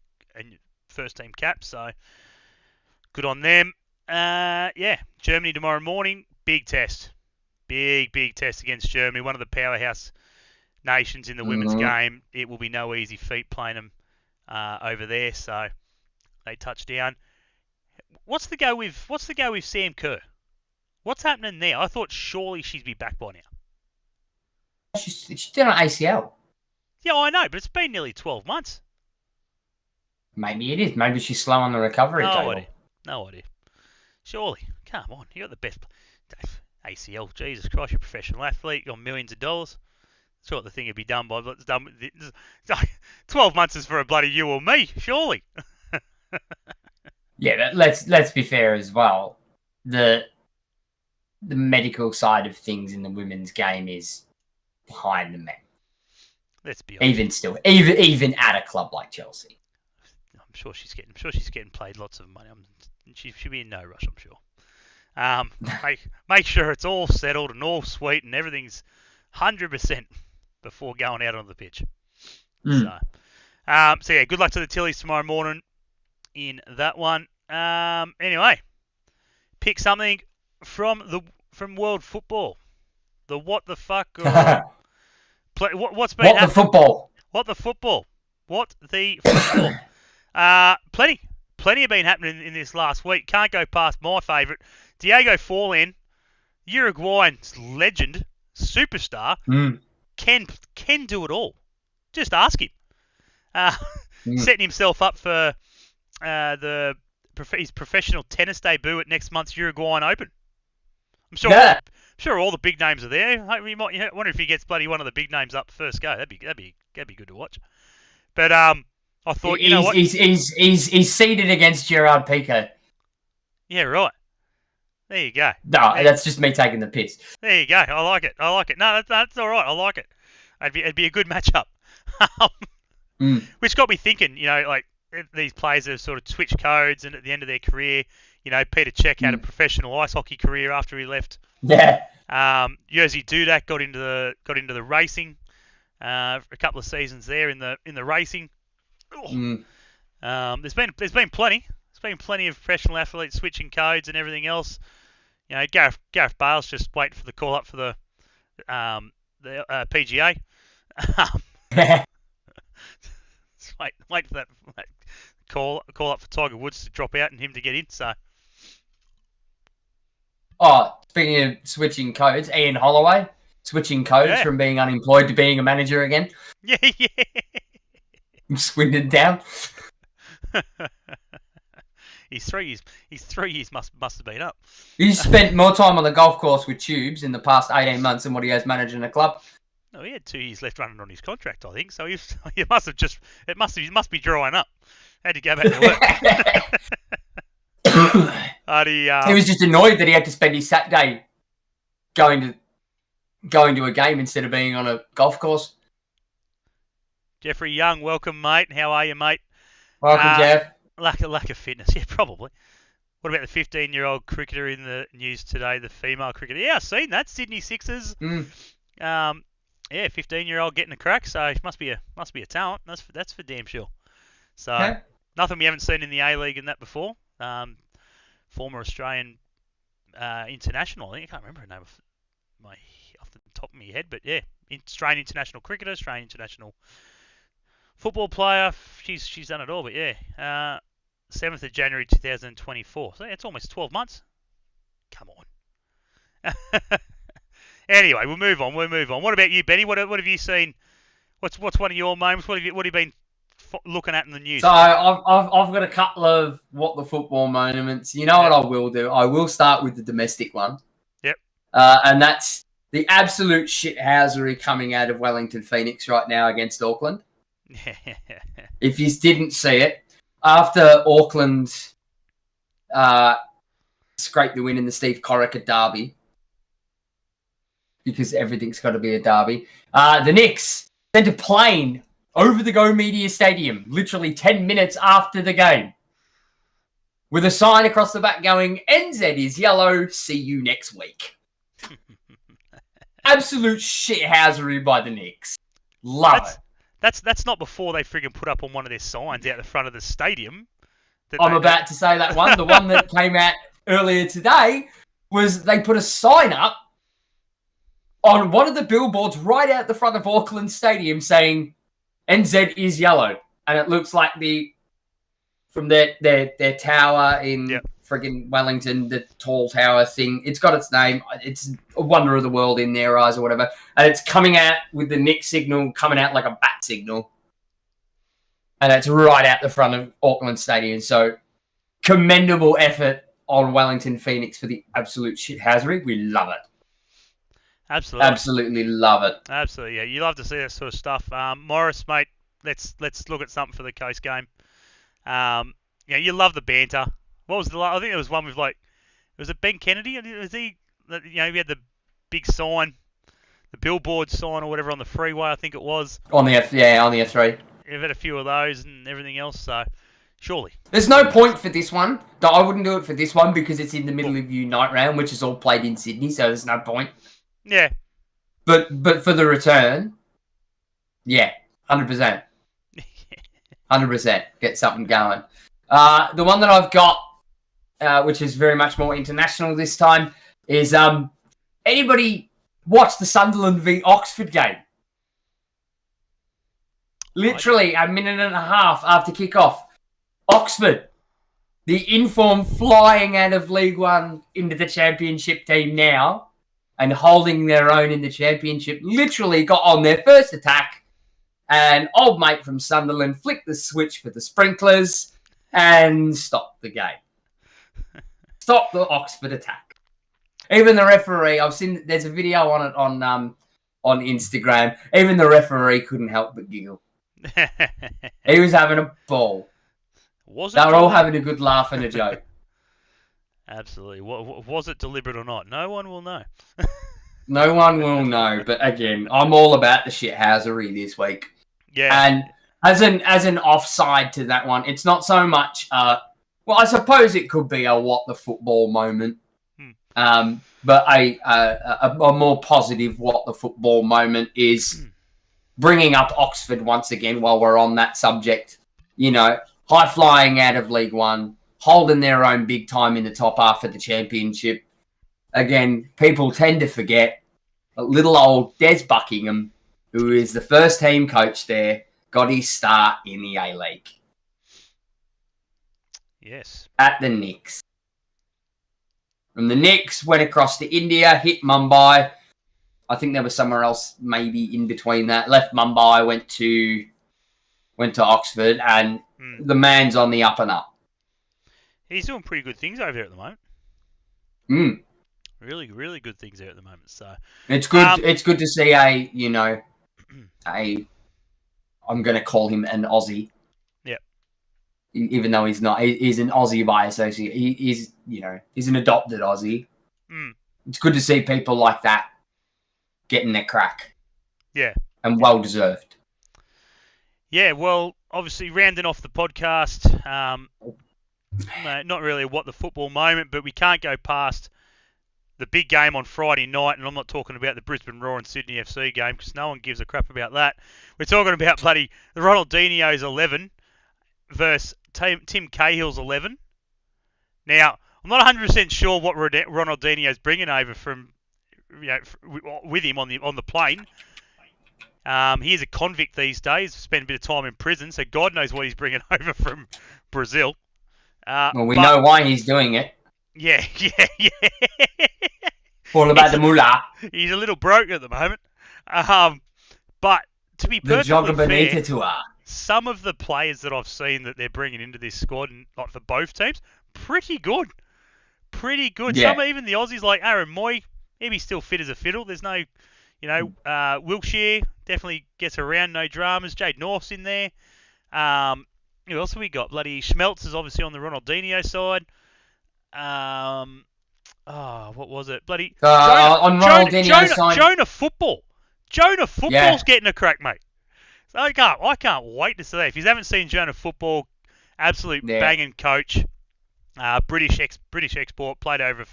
first team cap. So good on them. Germany tomorrow morning. Big test. Big test against Germany. One of the powerhouse nations in the women's game. It will be no easy feat playing them over there. So they touch down. What's the go with Sam Kerr? What's happening there? I thought surely she'd be back by now. She's done an ACL. Yeah, I know, but it's been nearly 12 months. Maybe it is. Maybe she's slow on the recovery. No idea. Surely. Come on. You got the best. ACL. Jesus Christ, you're a professional athlete. You got millions of dollars. That's what the thing would be done by. But it's done. 12 months is for a bloody you or me, surely. Yeah, but let's be fair as well. The medical side of things in the women's game is behind the men. Let's be honest. Even still, even at a club like Chelsea. I'm sure she's getting paid lots of money. She should be in no rush, I'm sure. Make sure it's all settled and all sweet and everything's 100% before going out on the pitch. So yeah, good luck to the Tillies tomorrow morning in that one. Anyway, pick something from world football. The what the fuck or what's been What the happening? football? What the football? What the football? Plenty have been happening in this last week. Can't go past my favourite, Diego Forlan, Uruguayan legend, superstar, can do it all. Just ask him. Setting himself up for his professional tennis debut at next month's Uruguayan Open. I'm sure all the big names are there. I wonder if he gets bloody one of the big names up first go. That'd be good to watch. But I thought, you know what? He's seated against Gerard Piqué. Yeah, right. There you go. No, that's just me taking the piss. There you go. I like it. No, that's all right. I like it. It'd be a good matchup. Which got me thinking, like these players have sort of switched codes, and at the end of their career, Peter Cech had a professional ice hockey career after he left. Yeah. Jerzy Dudek got into the racing. A couple of seasons there in the racing. There's been plenty. There's been plenty of professional athletes switching codes and everything else. Gareth Bale's just waiting for the call up for the PGA. Wait for that call up for Tiger Woods to drop out and him to get in. So. Oh, speaking of switching codes, Ian Holloway switching codes from being unemployed to being a manager again. Yeah. Swinded down. He's 3 years must have been up. He's spent more time on the golf course with Tubes in the past 18 months than what he has managing a club. No, he had 2 years left running on his contract, I think. So he must be drying up. Had to go back to work. He was just annoyed that he had to spend his Saturday going to a game instead of being on a golf course. Jeffrey Young, welcome, mate. How are you, mate? Welcome, Jeff. Lack of fitness, yeah, probably. What about the 15-year-old cricketer in the news today, the female cricketer? Yeah, I've seen that. Sydney Sixers. 15-year-old getting a crack, so must be a talent. That's for damn sure. So nothing we haven't seen in the A-League and that before. Former Australian international, I think. I can't remember her name off the top of my head, but yeah, Australian international cricketer, Australian international football player. She's done it all, but yeah. 7th of January 2024. So it's almost 12 months. Come on. Anyway, we'll move on. What about you, Benny? What have you seen? What's one of your moments? What have you been looking at in the news? So I've got a couple of what the football moments. You know what I will do? I will start with the domestic one. Yep. And that's the absolute shithousery coming out of Wellington Phoenix right now against Auckland. If you didn't see it, after Auckland scraped the win in the Steve Corica derby, because everything's got to be a derby, the Knicks sent a plane over the Go Media Stadium, literally 10 minutes after the game, with a sign across the back going, NZ is yellow, see you next week. Absolute shithousery by the Knicks. Love it. That's not before they friggin' put up on one of their signs out the front of the stadium. I'm about to say that one. The one that came out earlier today was they put a sign up on one of the billboards right out the front of Auckland Stadium saying NZ is yellow. And it looks like from their tower in friggin' Wellington, the tall tower thing. It's got its name. It's a wonder of the world in their eyes or whatever. And it's coming out with the Nick signal coming out like a bat signal. And it's right out the front of Auckland Stadium. So commendable effort on Wellington Phoenix for the absolute shithousery. We love it. Absolutely. Absolutely love it. Absolutely, yeah. You love to see that sort of stuff. Morris, mate, let's look at something for the Coast game. You love the banter. What was I think there was one with was it Ben Kennedy? Was he? He had the big sign, the billboard sign or whatever on the freeway. I think it was on the F3. You've had a few of those and everything else. So surely there's no point for this one. I wouldn't do it for this one because it's in the middle of Unite Round, which is all played in Sydney. So there's no point. Yeah. But for the return, yeah, 100%. 100%. Get something going. The one that I've got, which is very much more international this time, is anybody watch the Sunderland v Oxford game? Literally a minute and a half after kickoff, Oxford, the inform flying out of League One into the Championship team now and holding their own in the Championship, literally got on their first attack, and old mate from Sunderland flicked the switch for the sprinklers and stopped the game. Stopped the Oxford attack. Even the referee, I've seen, there's a video on it on Instagram. Even the referee couldn't help but giggle. He was having a ball. They were all having a good laugh and a joke. Absolutely. Was it deliberate or not? No one will know. No one will know. But again, I'm all about the shithousery this week. Yeah. And as an offside to that one, it's not so much. Well, I suppose it could be a what the football moment. But a more positive what the football moment is bringing up Oxford once again while we're on that subject. You know, high flying out of League One, holding their own big time in the top half of the Championship. Again, people tend to forget little old Des Buckingham, who is the first team coach there, got his start in the A-League. Yes. At the Knicks. From the Knicks, went across to India, hit Mumbai. I think there was somewhere else maybe in between that. Left Mumbai, went to Oxford, and the man's on the up and up. He's doing pretty good things over there at the moment. Really, really good things there at the moment. So it's good. It's good to see I'm going to call him an Aussie. Yeah. Even though he's not, he's an Aussie by association. He's an adopted Aussie. It's good to see people like that getting their crack. Yeah. And well deserved. Yeah. Well, obviously rounding off the podcast. Not really what the football moment, but we can't go past the big game on Friday night, and I'm not talking about the Brisbane Roar and Sydney FC game because no one gives a crap about that. We're talking about bloody the Ronaldinho's 11 versus Tim Cahill's 11. Now, I'm not 100% sure what Ronaldinho's bringing over from, with him on the plane. He is a convict these days, spent a bit of time in prison, so God knows what he's bringing over from Brazil. Well, we know why he's doing it. Yeah. All about the moolah. He's a little broke at the moment. But to be perfectly fair, some of the players that I've seen that they're bringing into this squad, and like for both teams, pretty good. Yeah. Some even the Aussies like Aaron Moy, he's still fit as a fiddle. There's no, Wilkshire definitely gets around, no dramas. Jade North's in there. Who else have we got? Bloody Schmeltz is obviously on the Ronaldinho side. What was it? Bloody on Ronaldinho's side. Jonah Football. Jonah Football's getting a crack, mate. So I can't wait to see that. If you haven't seen Jonah Football, absolute banging coach. British export, played over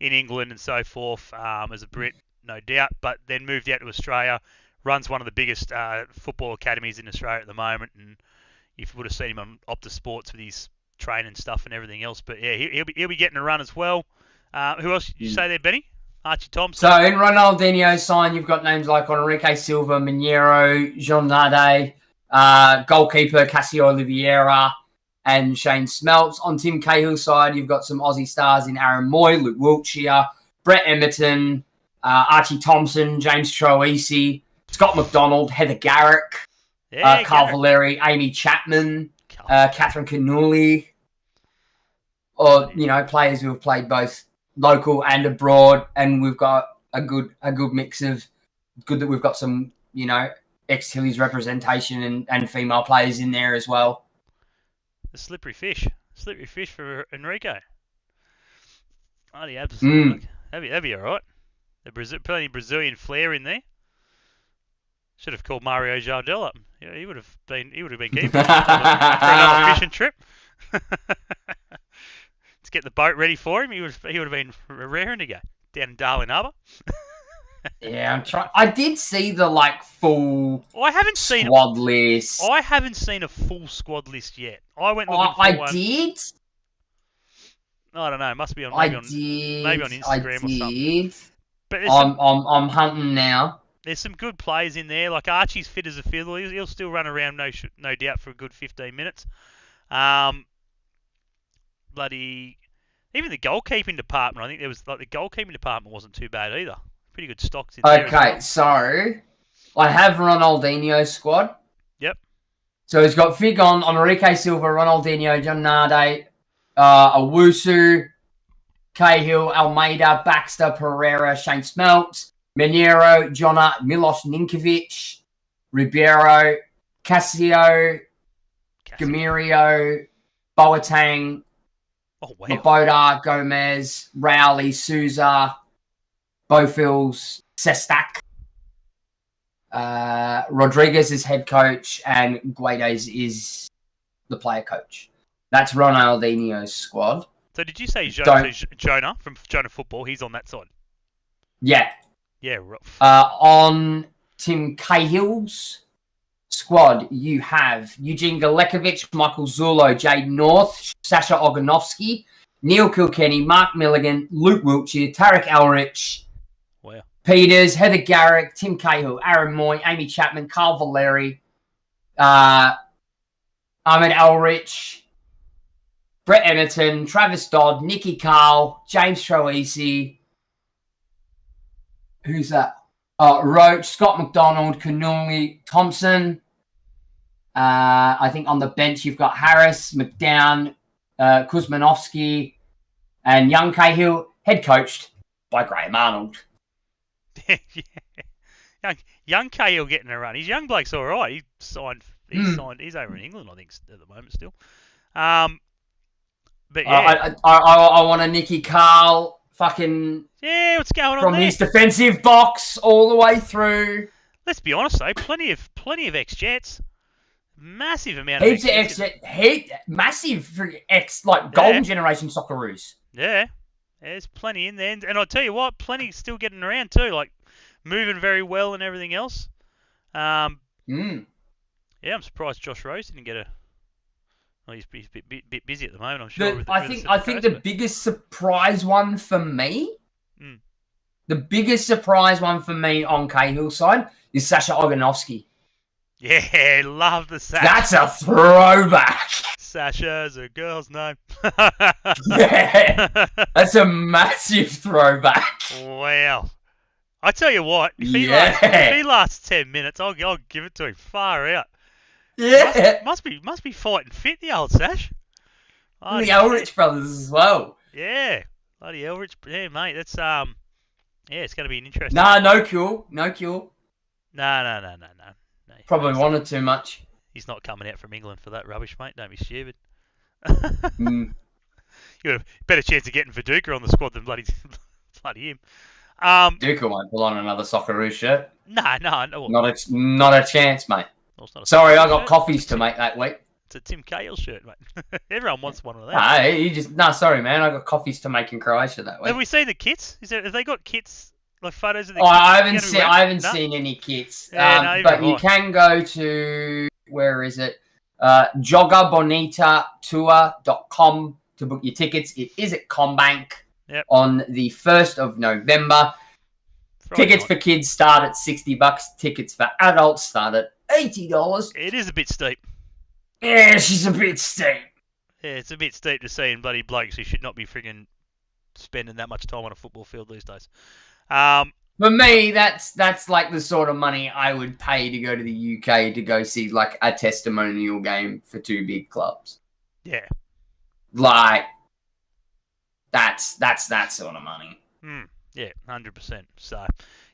in England and so forth as a Brit, no doubt, but then moved out to Australia. Runs one of the biggest football academies in Australia at the moment, and you would have seen him on Optus Sports with his training stuff and everything else. But yeah, he'll be getting a run as well. Who else did you say there, Benny? Archie Thompson. So in Ronaldinho's side, you've got names like Enrique Silva, Mineiro, Jean Nade, goalkeeper Cassio Oliveira, and Shane Smeltz. On Tim Cahill's side, you've got some Aussie stars in Aaron Moy, Luke Wiltshire, Brett Emerton, Archie Thompson, James Troisi, Scott McDonald, Heather Garrick, Carl Valeri, Amy Chapman, Catherine Canuli, or players who have played both local and abroad, and we've got a good mix of good that we've got some ex-Hillies representation and female players in there as well. The slippery fish for Enrique. Oh, the absolute. That'd be all right. Plenty of Brazilian flair in there. Should have called Mario Jardel up. Yeah, he would have been keen for another fishing trip. To get the boat ready for him, he would have been raring to go down in Darwin Harbour. Yeah, I'm trying. I did see the full. I haven't seen squad list. I haven't seen a full squad list yet. I went looking for I one. did. I don't know. Must be on I maybe on did. I Instagram or something. did. But there's some I'm hunting now. there's some good players in there. Like Archie's fit as a fiddle. He'll still run around, no doubt, for a good 15 minutes. Bloody even the goalkeeping department. I think there was like the goalkeeping department wasn't too bad either. Pretty good stocks in there. Okay, so I have Ronaldinho's squad. Yep. So he's got Fig on, Enrique Silva, Ronaldinho, John Nade, Owusu, Cahill, Almeida, Baxter, Pereira, Shane Smeltz, Mineiro, Jonna, Milos Ninkovic, Ribeiro, Casio, Gamirio, Boateng, Maboda, Gomez, Rowley, Souza, Bofils, Sestak. Rodriguez is head coach and Guedes is the player coach. That's Ronaldinho's squad. So did you say Jonah from Jonah Football? He's on that side. Yeah. Yeah. Rough. On Tim Cahill's squad, you have Eugene Galekovic, Michael Zulo, Jade North, Sasha Oganovsky, Neil Kilkenny, Mark Milligan, Luke Wiltshire, Tarek Elrich, wow. Peters, Heather Garrick, Tim Cahill, Aaron Moy, Amy Chapman, Carl Valeri, Ahmed Elrich, Brett Emerton, Travis Dodd, Nicky Carl, James Troisi. Who's that? Roach, Scott McDonald, Cannuli, Thompson. I think on the bench you've got Harris, McDown, Kuzmanovsky, and young Cahill, head coached by Graham Arnold. Yeah. Young Cahill getting a run. His young bloke's all right. He's signed. He's over in England, I think, at the moment still. But yeah, I want a Nicky Carl fucking what's going on from there? his defensive box all the way through. Let's be honest though, plenty of ex-Jets, massive amount Heaps of ex-Jets, massive for golden generation Socceroos. Yeah, there's plenty in there, and I'll tell you what, plenty still getting around too, like moving very well and everything else. Yeah, I'm surprised Josh Rose didn't get a. Well, he's a bit busy at the moment, I'm sure. I think the biggest surprise one for me, the biggest surprise one for me on Cahill's side is Sasha Oganovsky. Yeah, love the Sasha. That's a throwback. Sasha's a girl's name. Yeah, that's a massive throwback. Wow. I tell you what, if he lasts 10 minutes, I'll give it to him far out. Yeah, must be fighting fit, the old Sash. The Elrich brothers as well. Yeah, bloody Elrich. Yeah, mate. That's it's going to be an interesting. No cure. No. Probably wanted too much. He's not coming out from England for that rubbish, mate. Don't be stupid. You got a better chance of getting Viduka on the squad than bloody him. Duka won't pull on another Socceroo shirt. No. Not a chance, mate. Sorry, I got coffees to make that week. It's a Tim Cahill shirt, mate. Everyone wants one of those. Sorry, man. I got coffees to make in Croatia that week. Have we seen the kits? Have they got kits, like photos of the kits? I haven't no? seen any kits. Yeah, but you can go to, where is it? Jogabonitatour.com to book your tickets. It is at Combank on the 1st of November. Tickets for kids start at $60. Tickets for adults start at $80. It is a bit steep. Yeah, she's a bit steep. Yeah, it's a bit steep to seeing bloody blokes who should not be frigging spending that much time on a football field these days. For me, that's like the sort of money I would pay to go to the UK to go see like a testimonial game for two big clubs. Yeah. Like, that's that sort of money. Yeah, 100%. So,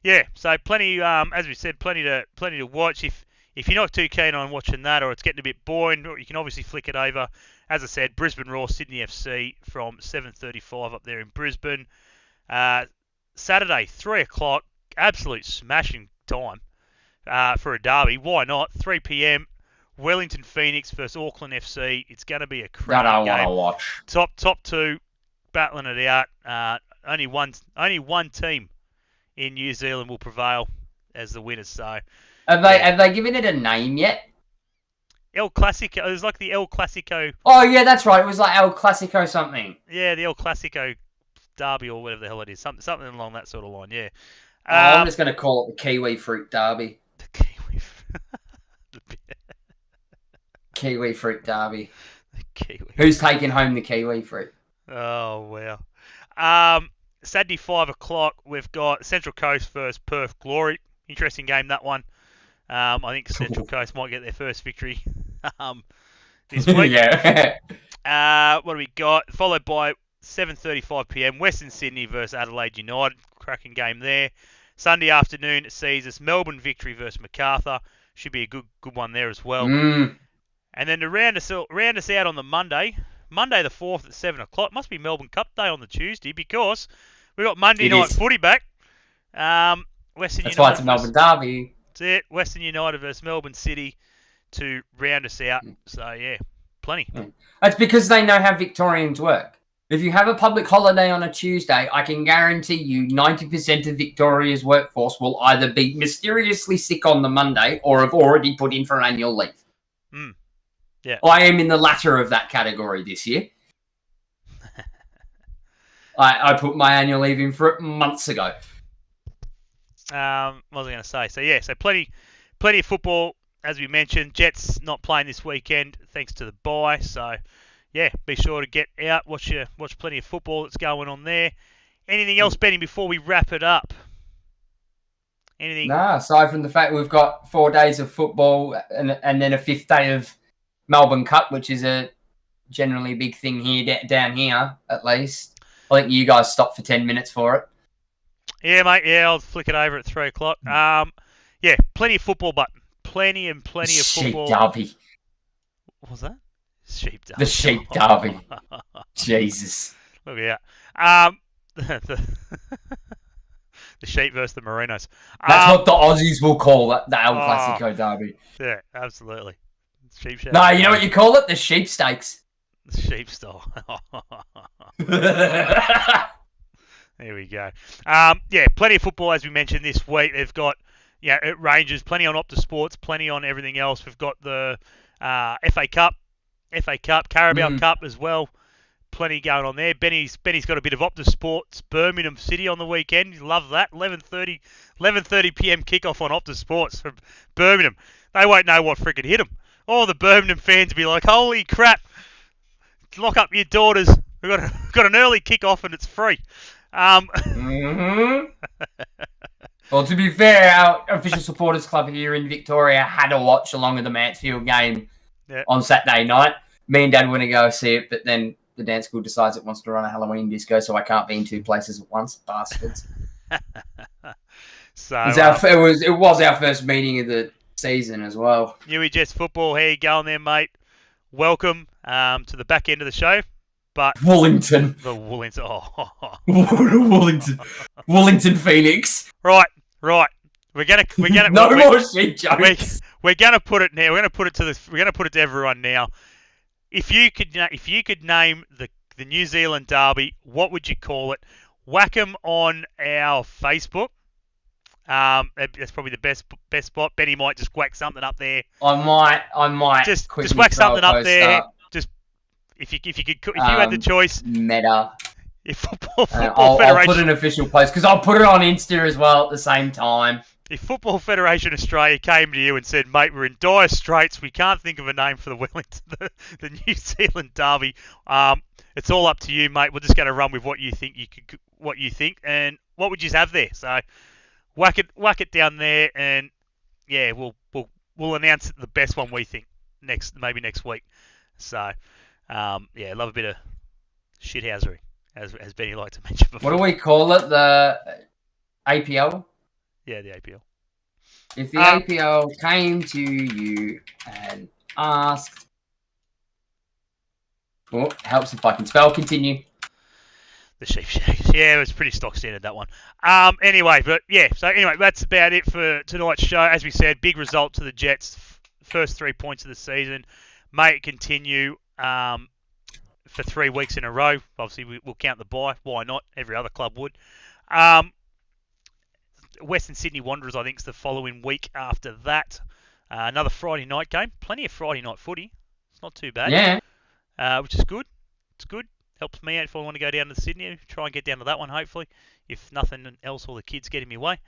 yeah, plenty. As we said, plenty to watch. If you're not too keen on watching that, or it's getting a bit boring, you can obviously flick it over. As I said, Brisbane Roar, Sydney FC from 7:35 up there in Brisbane. Saturday, 3 o'clock, absolute smashing time for a derby. Why not? 3 p.m. Wellington Phoenix versus Auckland FC. It's going to be a cracking game. That I want to watch. Top two battling it out. Only one team in New Zealand will prevail as the winners. So, have they given it a name yet? El Clasico. It was like the El Clasico. Oh yeah, that's right. It was like El Clasico something. Yeah, the El Clasico derby or whatever the hell it is. Something along that sort of line. Yeah. Oh, I'm just going to call it the Kiwi Fruit Derby. The Kiwi. Kiwi Fruit Derby. The Kiwi. Who's taking home the Kiwi Fruit? Oh wow. Saturday 5:00. We've got Central Coast versus Perth Glory. Interesting game, that one. I think Central Coast might get their first victory this week. Yeah. What do we got? Followed by 7:35 p.m. Western Sydney versus Adelaide United. Cracking game there. Sunday afternoon sees us Melbourne victory versus Macarthur. Should be a good one there as well. And then to round us out on the Monday the 4th at 7:00. Must be Melbourne Cup Day on the Tuesday because we've got Monday night footy back. Western That's United. why it's a Melbourne Derby. That's it. Western United versus Melbourne City to round us out. So, yeah, plenty. That's because they know how Victorians work. If you have a public holiday on a Tuesday, I can guarantee you 90% of Victoria's workforce will either be mysteriously sick on the Monday or have already put in for annual leave. Yeah. I am in the latter of that category this year. I put my annual leave in for it months ago. What was I going to say? So, yeah, plenty of football, as we mentioned. Jets not playing this weekend thanks to the bye. So, yeah, be sure to get out, watch plenty of football that's going on there. Anything else, Benny, before we wrap it up? Anything? Nah, aside from the fact we've got 4 days of football and then a 5th day of Melbourne Cup, which is a generally big thing here down here, at least. I think you guys stopped for 10 minutes for it. Yeah, mate. Yeah, I'll flick it over at 3:00. Yeah, plenty of football, but plenty of football. Sheep Derby. What was that? Sheep Derby. The Sheep Derby. Jesus. Look at that. The sheep versus the Merinos. That's what the Aussies will call it, the El Clasico Derby. Yeah, absolutely. Sheep shape. No, you know what you call it? The sheep steaks. The sheep style. There we go. Yeah, plenty of football, as we mentioned, this week. They've got, it ranges, plenty on Optus Sports, plenty on everything else. We've got the FA Cup, Carabao Cup as well. Plenty going on there. Benny's got a bit of Optus Sports, Birmingham City on the weekend. You love that. 11:30 p.m. kickoff on Optus Sports from Birmingham. They won't know what freaking hit them. All the Birmingham fans will be like, holy crap, lock up your daughters. We've got an early kickoff and it's free. Well, to be fair, our official supporters club here in Victoria had a watch along with the Mansfield game on Saturday night. Me and Dad want to go see it, but then the dance school decides it wants to run a Halloween disco, so I can't be in 2 places at once. Bastards. So it was our first meeting of the season as well. Newey Jets football, how you going there, mate? Welcome to the back end of the show. But Wollington. The Wollington. Wollington Phoenix. Right. We're gonna more sheep jokes. We're gonna put it now. We're gonna put it to everyone now. If you could name the New Zealand Derby, what would you call it? Whack 'em on our Facebook. That's probably the best spot. Benny might just whack something up there. I might just whack something up there. Up. Just if you had the choice. Meta. If Football I'll Federation. I'll put an official post because I'll put it on Insta as well at the same time. If Football Federation Australia came to you and said, "Mate, we're in dire straits. We can't think of a name for the Wellington, the New Zealand Derby," it's all up to you, mate. We're just going to run with what you think and what would you have there. So whack it down there, and yeah, we'll announce the best one we think next week. So yeah, love a bit of shithousery, as Benny liked to mention before. What do we call it? The APL. Yeah, the APL. If the APL came to you and asked... Oh, helps if I can spell. Continue. The sheep shakes. Yeah, it was pretty stock standard, that one. Anyway, that's about it for tonight's show. As we said, big result to the Jets. First 3 points of the season. May it continue for 3 weeks in a row. Obviously, we'll count the bye. Why not? Every other club would. Western Sydney Wanderers, I think, is the following week after that. Another Friday night game. Plenty of Friday night footy. It's not too bad. Yeah. Which is good. It's good. Helps me out if I want to go down to Sydney. Try and get down to that one, hopefully. If nothing else, all the kids get in my way.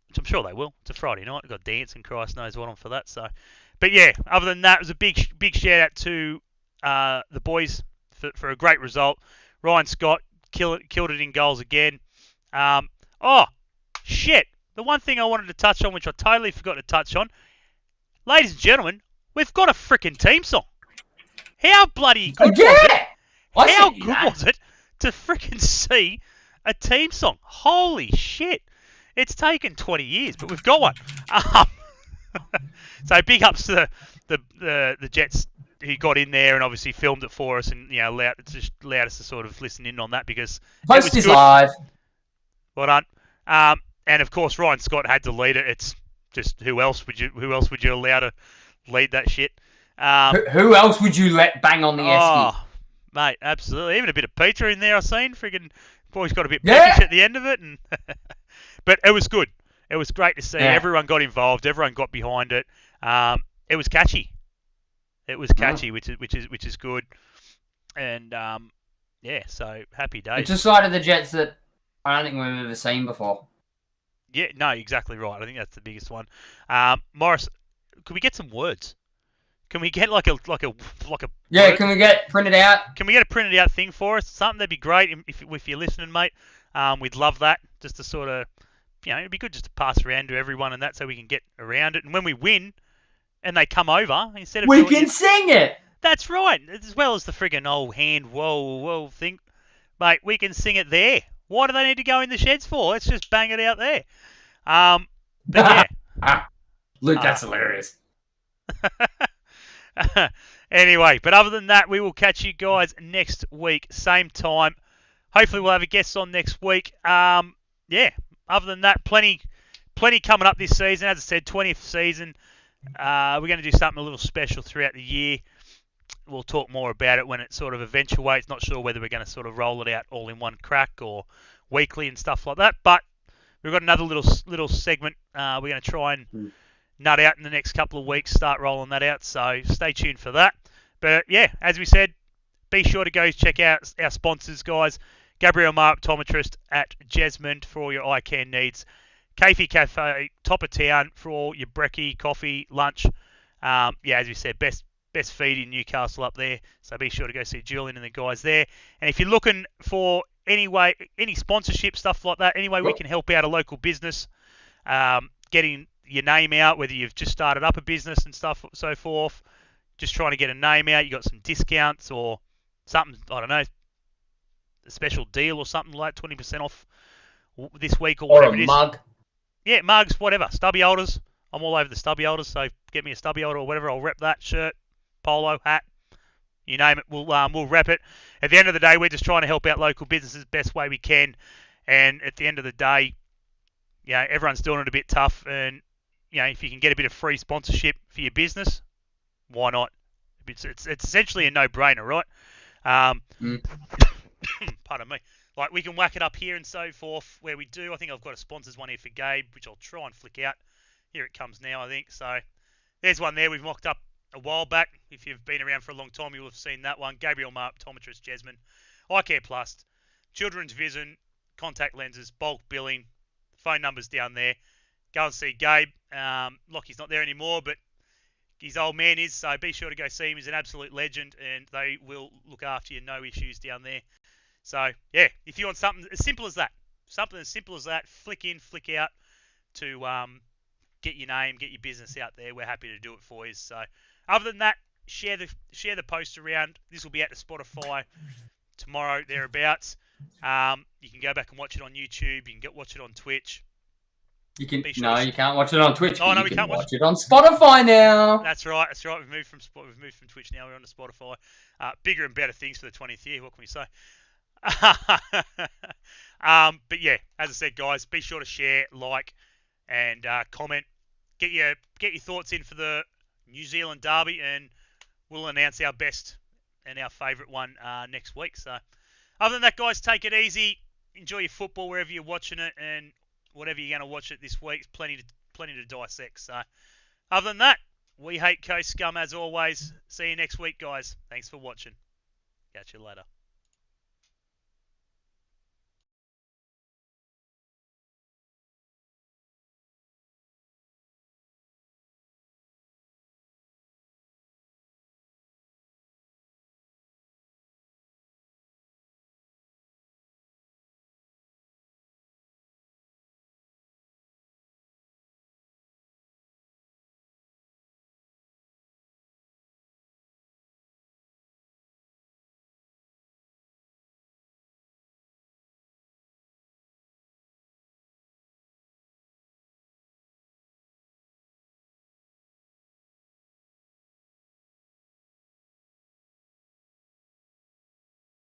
Which I'm sure they will. It's a Friday night. I've got dance and Christ knows what on for that. So, but yeah, other than that, it was a big shout out to the boys for a great result. Ryan Scott killed it in goals again. Oh, shit. The one thing I wanted to touch on, which I totally forgot to touch on, ladies and gentlemen, we've got a freaking team song. How bloody good was it? How good was it to freaking see a team song? Holy shit. It's taken 20 years, but we've got one. So big ups to the Jets who got in there and obviously filmed it for us and allowed us to sort of listen in on that because Post is live. Well done. And of course Ryan Scott had to lead it. It's just who else would you allow to lead that shit? Who else would you let bang on the esky? Oh, mate, absolutely. Even a bit of pizza in there. I've seen. Friggin' boys got a bit peckish at the end of it, and but it was good. It was great to see. Everyone got involved. Everyone got behind it. It was catchy. Which is good. And so happy days. It's a side of the Jets that I don't think we've ever seen before. Yeah, no, exactly right. I think that's the biggest one. Morris, could we get some words? Can we get like a Yeah, can we get printed out? Can we get a printed out thing for us? Something that'd be great if you're listening, mate. We'd love that. Just to sort of, it'd be good just to pass around to everyone and that, so we can get around it. And when we win, and they come over, instead of we can sing it. That's right, as well as the friggin' old hand whoa thing, mate. We can sing it there. Why do they need to go in the sheds for? Let's just bang it out there. But yeah, Luke, that's hilarious. Anyway, but other than that, we will catch you guys next week, same time. Hopefully we'll have a guest on next week. Other than that, plenty coming up this season. As I said, 20th season. We're going to do something a little special throughout the year. We'll talk more about it when it sort of eventuates. Not sure whether we're going to sort of roll it out all in one crack or weekly and stuff like that. But we've got another little segment we're going to try and nut out in the next couple of weeks, start rolling that out, so stay tuned for that. But yeah, as we said, be sure to go check out our sponsors, guys. Gabriel Mar Optometrist at Jesmond for all your eye care needs. Kafi Cafe, top of town for all your brekkie, coffee, lunch. As we said, best feed in Newcastle up there, so be sure to go see Julian and the guys there. And if you're looking for any sponsorship, stuff like that, any way we can help out a local business, getting your name out, whether you've just started up a business and stuff, so forth, just trying to get a name out, you got some discounts or something, I don't know, a special deal or something like 20% off this week or whatever it is. Or a mug. Yeah, mugs, whatever. Stubby holders. I'm all over the stubby holders, so get me a stubby holder or whatever. I'll rep that. Shirt, polo, hat, you name it. We'll rep it. At the end of the day, we're just trying to help out local businesses the best way we can. And at the end of the day, everyone's doing it a bit tough, and if you can get a bit of free sponsorship for your business, why not? It's essentially a no-brainer, right? Pardon me. Like, we can whack it up here and so forth where we do. I think I've got a sponsors one here for Gabe, which I'll try and flick out. Here it comes now, I think. So there's one there we've mocked up a while back. If you've been around for a long time, you'll have seen that one. Gabriel Mar Optometrist Jesmond. Eye Care Plus. Children's Vision. Contact lenses. Bulk billing. Phone numbers down there. Go and see Gabe. Lockie's not there anymore, but his old man is, so be sure to go see him. He's an absolute legend, and they will look after you. No issues down there. So, yeah, if you want something as simple as that, flick in, flick out to get your name, get your business out there, we're happy to do it for you. So, other than that, share the post around. This will be out to Spotify tomorrow, thereabouts. You can go back and watch it on YouTube. You can watch it on Twitch. You can't watch it on Twitch. Oh no, we can't watch it on Spotify now. That's right. We've moved from Twitch now. We're on to Spotify. Bigger and better things for the 20th year. What can we say? But yeah, as I said, guys, be sure to share, like, and comment. Get your thoughts in for the New Zealand derby, and we'll announce our best and our favourite one next week. So, other than that, guys, take it easy. Enjoy your football wherever you're watching it, and whatever you're going to watch it this week, plenty to dissect. So, Other than that, we hate Coast Scum as always. See you next week, guys. Thanks for watching. Catch you later.